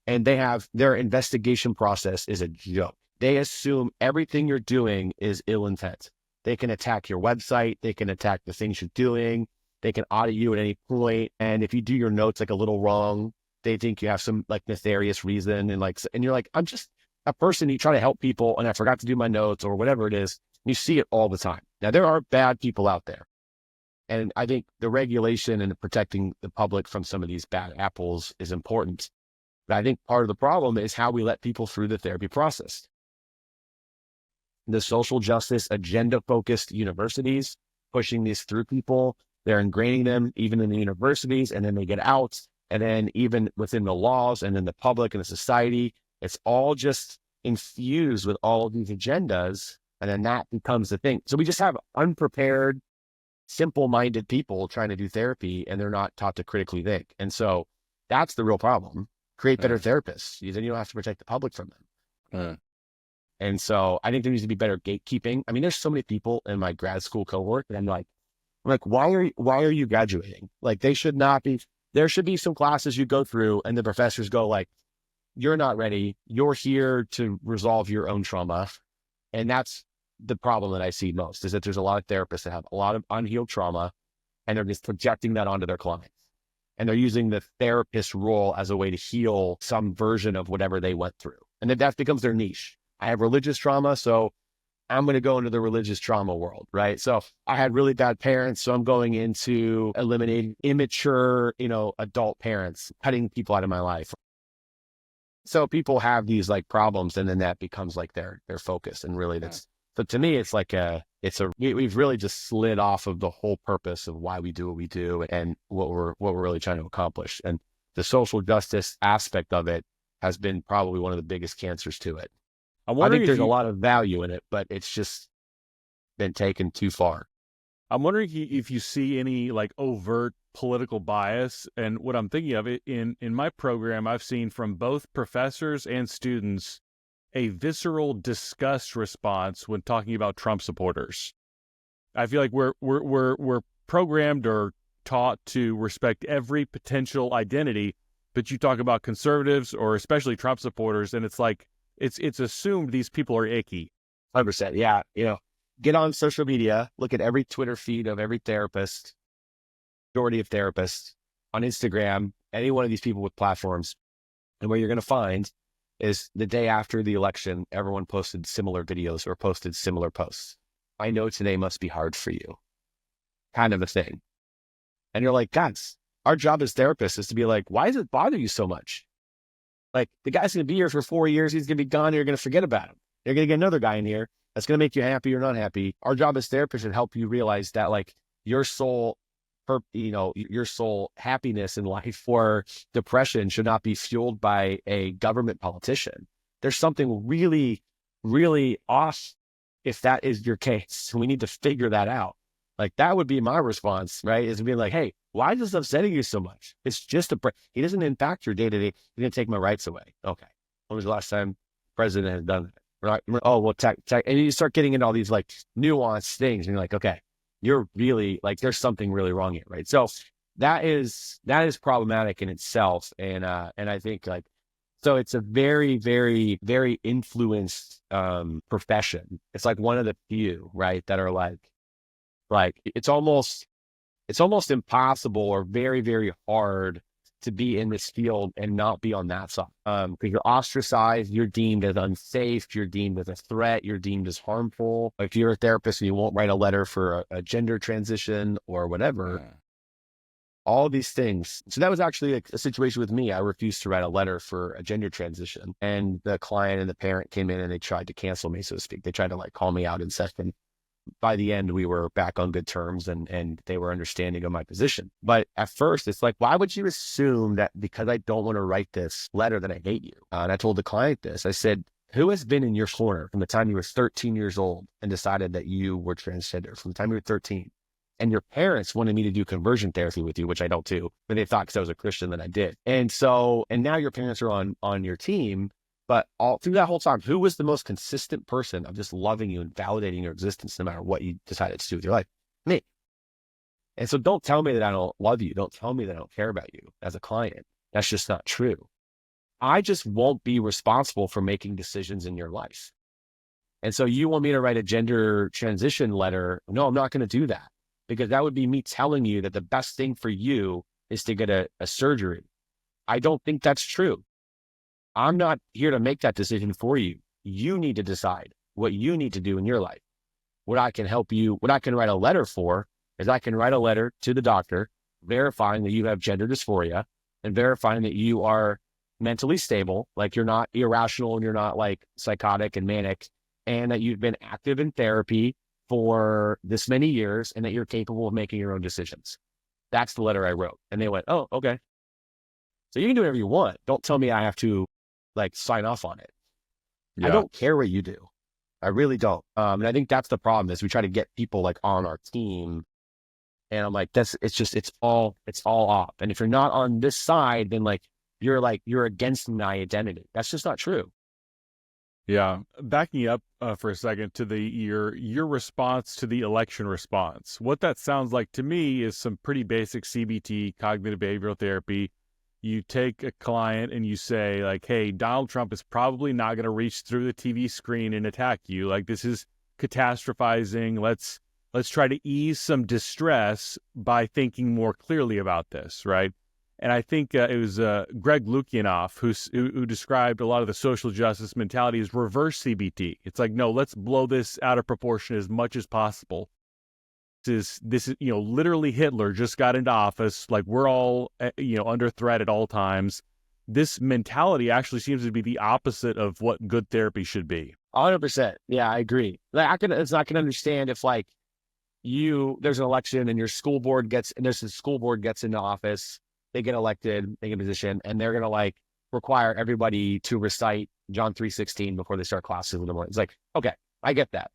And their investigation process is a joke. They assume everything you're doing is ill intent. They can attack your website. They can attack the things you're doing. They can audit you at any point. And if you do your notes like a little wrong, they think you have some like nefarious reason. And you're like, I'm just a person who try to help people and I forgot to do my notes or whatever it is. You see it all the time. Now, there are bad people out there. And I think the regulation and protecting the public from some of these bad apples is important. But I think part of the problem is how we let people through the therapy process. The social justice agenda-focused universities pushing these through people, they're ingraining them even in the universities, and then they get out, and then even within the laws and then the public and the society, it's all just infused with all of these agendas, and then that becomes the thing. So we just have unprepared, simple-minded people trying to do therapy, and they're not taught to critically think. And so that's the real problem. Create better therapists. Then you don't have to protect the public from them. And so I think there needs to be better gatekeeping. I mean, there's so many people in my grad school cohort, and I'm like, I'm like, why are you graduating? Like, they should not be, there should be some classes you go through and the professors go like, you're not ready. You're here to resolve your own trauma. And that's the problem that I see most, is that there's a lot of therapists that have a lot of unhealed trauma and they're just projecting that onto their clients. And they're using the therapist role as a way to heal some version of whatever they went through. And then that becomes their niche. I have religious trauma, so I'm going to go into the religious trauma world, right? So I had really bad parents, so I'm going into eliminating immature, adult parents, cutting people out of my life. So people have these like problems, and then that becomes like their focus. And really so to me, it's like we've really just slid off of the whole purpose of why we do what we do and what we're really trying to accomplish. And the social justice aspect of it has been probably one of the biggest cancers to it. I think there's a lot of value in it, but it's just been taken too far. I'm wondering if you see any like overt political bias. And what I'm thinking of, it in my program, I've seen from both professors and students a visceral disgust response when talking about Trump supporters. I feel like we're programmed or taught to respect every potential identity, but you talk about conservatives or especially Trump supporters, and it's like it's assumed these people are icky. 100%. Yeah. Get on social media, look at every Twitter feed of every therapist, majority of therapists, on Instagram, any one of these people with platforms. And what you're going to find is the day after the election, everyone posted similar videos or posted similar posts. I know today must be hard for you, kind of a thing. And you're like, guys, our job as therapists is to be like, why does it bother you so much? Like, the guy's going to be here for 4 years. He's going to be gone. You're going to forget about him. You're going to get another guy in here that's going to make you happy or not happy. Our job as therapists should help you realize that like your soul happiness in life or depression should not be fueled by a government politician. There's something really, really off if that is your case. We need to figure that out. Like, that would be my response, right? Is to be like, hey, why is this upsetting you so much? It's just he doesn't impact your day to day. He's going to take my rights away. Okay. When was the last time the president has done that? Right? Oh, well, tech. And you start getting into all these like nuanced things and you're like, okay, you're really like, there's something really wrong here. Right. So that is problematic in itself. And I think like, so it's a very, very, very influenced, profession. It's like one of the few, right, that are like it's almost impossible or very, very hard to be in this field and not be on that side. Because you're ostracized, you're deemed as unsafe, you're deemed as a threat, you're deemed as harmful. If you're a therapist and you won't write a letter for a gender transition or whatever, all these things. So that was actually a situation with me. I refused to write a letter for a gender transition, and the client and the parent came in and they tried to cancel me, so to speak. They tried to like call me out in session. By the end, we were back on good terms and they were understanding of my position. But at first, it's like, why would you assume that because I don't want to write this letter that I hate you? And I told the client this. I said, who has been in your corner from the time you were 13 years old and decided that you were transgender, from the time you were 13? And your parents wanted me to do conversion therapy with you, which I don't do, but they thought because I was a Christian that I did. And now your parents are on your team. But all through that whole time, who was the most consistent person of just loving you and validating your existence no matter what you decided to do with your life? Me. And so don't tell me that I don't love you. Don't tell me that I don't care about you as a client. That's just not true. I just won't be responsible for making decisions in your life. And so you want me to write a gender transition letter? No, I'm not going to do that, because that would be me telling you that the best thing for you is to get a surgery. I don't think that's true. I'm not here to make that decision for you. You need to decide what you need to do in your life. What I can write a letter for is I can write a letter to the doctor verifying that you have gender dysphoria and verifying that you are mentally stable, like you're not irrational and you're not like psychotic and manic, and that you've been active in therapy for this many years and that you're capable of making your own decisions. That's the letter I wrote. And they went, oh, okay. So you can do whatever you want. Don't tell me I have to like sign off on it. Yeah. I don't care what you do. I really don't. And I think that's the problem, is we try to get people like on our team. And I'm like, it's all off. And if you're not on this side, then you're against my identity. That's just not true. Yeah. Backing up for a second to your response to the election response. What that sounds like to me is some pretty basic CBT, cognitive behavioral therapy. You take a client and you say like, "Hey, Donald Trump is probably not going to reach through the TV screen and attack you. Like this is catastrophizing. Let's try to ease some distress by thinking more clearly about this, right?" And I think it was Greg Lukianoff who described a lot of the social justice mentality as reverse CBT. It's like, no, let's blow this out of proportion as much as possible. This is literally Hitler just got into office. Like we're all under threat at all times. This mentality actually seems to be the opposite of what good therapy should be. 100%. Yeah, I agree. Like it's not gonna understand if like there's an election and there's a school board gets into office, they get elected, they get a position, and they're gonna like require everybody to recite John 3:16 before they start classes in the morning. It's like, okay, I get that.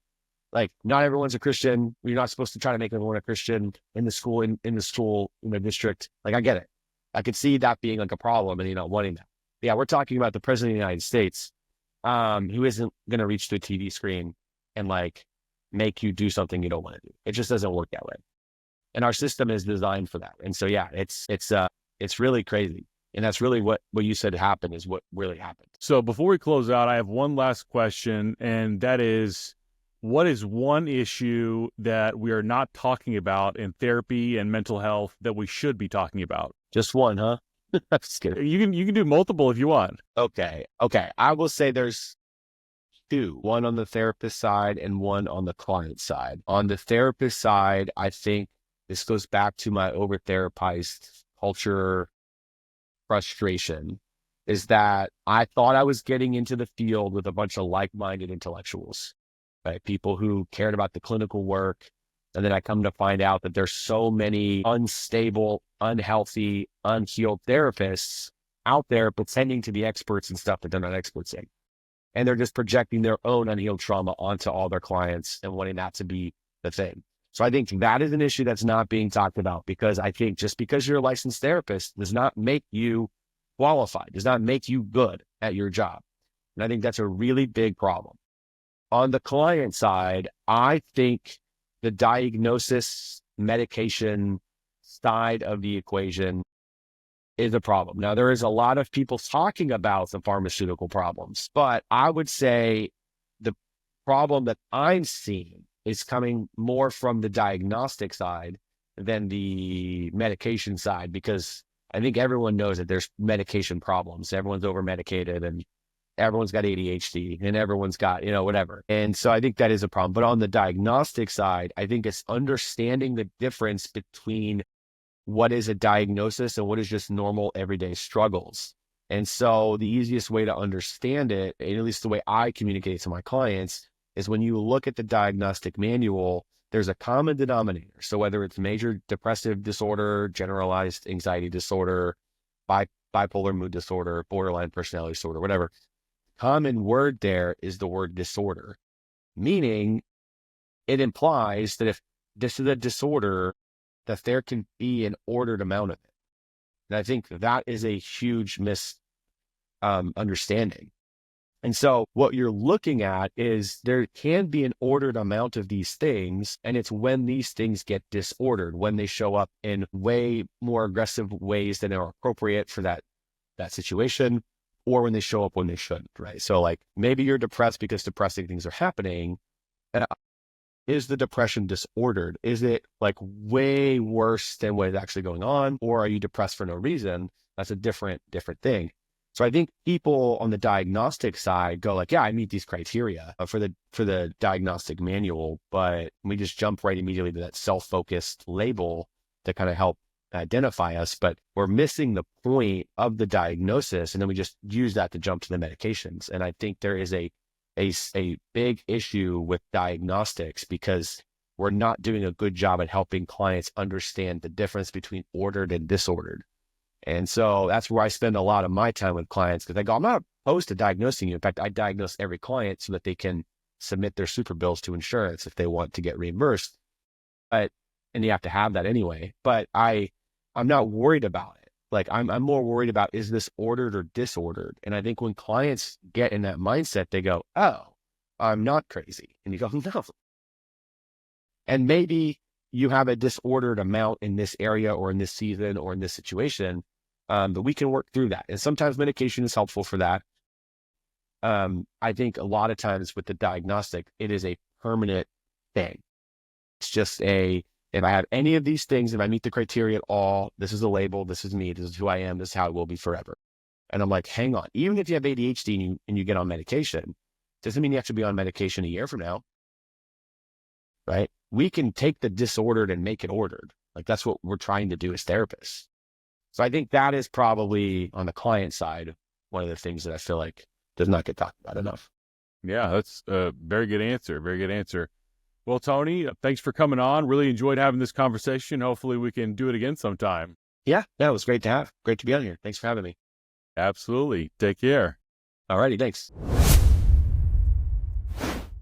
Like not everyone's a Christian. You're not supposed to try to make everyone a Christian in the school, in the school, in the district. Like I get it. I could see that being like a problem and not wanting that. Yeah, we're talking about the president of the United States, who isn't gonna reach the TV screen and like make you do something you don't want to do. It just doesn't work that way. And our system is designed for that. And so, yeah, it's really crazy. And that's really what you said happened is what really happened. So before we close out, I have one last question, and that is, what is one issue that we are not talking about in therapy and mental health that we should be talking about? Just one, huh? Just kidding. You can do multiple if you want. Okay. I will say there's two, one on the therapist side and one on the client side. On the therapist side, I think this goes back to my over-therapized culture frustration, is that I thought I was getting into the field with a bunch of like-minded intellectuals, right? People who cared about the clinical work. And then I come to find out that there's so many unstable, unhealthy, unhealed therapists out there pretending to be experts in stuff that they're not experts in. And they're just projecting their own unhealed trauma onto all their clients and wanting that to be the thing. So I think that is an issue that's not being talked about, because I think just because you're a licensed therapist does not make you qualified, does not make you good at your job. And I think that's a really big problem. On the client side, I think the diagnosis medication side of the equation is a problem. Now, there is a lot of people talking about the pharmaceutical problems, but I would say the problem that I'm seeing is coming more from the diagnostic side than the medication side, because I think everyone knows that there's medication problems. Everyone's over medicated and everyone's got ADHD and everyone's got, whatever. And so I think that is a problem. But on the diagnostic side, I think it's understanding the difference between what is a diagnosis and what is just normal everyday struggles. And so the easiest way to understand it, and at least the way I communicate to my clients, is when you look at the diagnostic manual, there's a common denominator. So whether it's major depressive disorder, generalized anxiety disorder, bipolar mood disorder, borderline personality disorder, whatever, common word there is the word disorder, meaning it implies that if this is a disorder, that there can be an ordered amount of it. And I think that is a huge misunderstanding. And so what you're looking at is there can be an ordered amount of these things, and it's when these things get disordered, when they show up in way more aggressive ways than are appropriate for that situation, or when they show up when they shouldn't, right? So like maybe you're depressed because depressing things are happening. Is the depression disordered? Is it like way worse than what is actually going on? Or are you depressed for no reason? That's a different thing. So I think people on the diagnostic side go like, yeah, I meet these criteria for the diagnostic manual, but we just jump right immediately to that self-focused label to kind of help identify us, but we're missing the point of the diagnosis. And then we just use that to jump to the medications. And I think there is a big issue with diagnostics because we're not doing a good job at helping clients understand the difference between ordered and disordered. And so that's where I spend a lot of my time with clients, because I go, I'm not opposed to diagnosing you. In fact, I diagnose every client so that they can submit their super bills to insurance if they want to get reimbursed. And you have to have that anyway. But I'm not worried about it. Like I'm more worried about, is this ordered or disordered? And I think when clients get in that mindset, they go, oh, I'm not crazy. And you go, no. And maybe you have a disordered amount in this area or in this season or in this situation, but we can work through that. And sometimes medication is helpful for that. I think a lot of times with the diagnostic, it is a permanent thing. It's just if I have any of these things, if I meet the criteria at all, this is the label, this is me, this is who I am, this is how it will be forever. And I'm like, hang on, even if you have ADHD and you get on medication, doesn't mean you have to be on medication a year from now, right? We can take the disordered and make it ordered. Like that's what we're trying to do as therapists. So I think that is probably on the client side, one of the things that I feel like does not get talked about enough. Yeah, that's a very good answer. Very good answer. Well, Tony, thanks for coming on. Really enjoyed having this conversation. Hopefully we can do it again sometime. Yeah, it was great to be on here. Thanks for having me. Absolutely. Take care. All righty, thanks.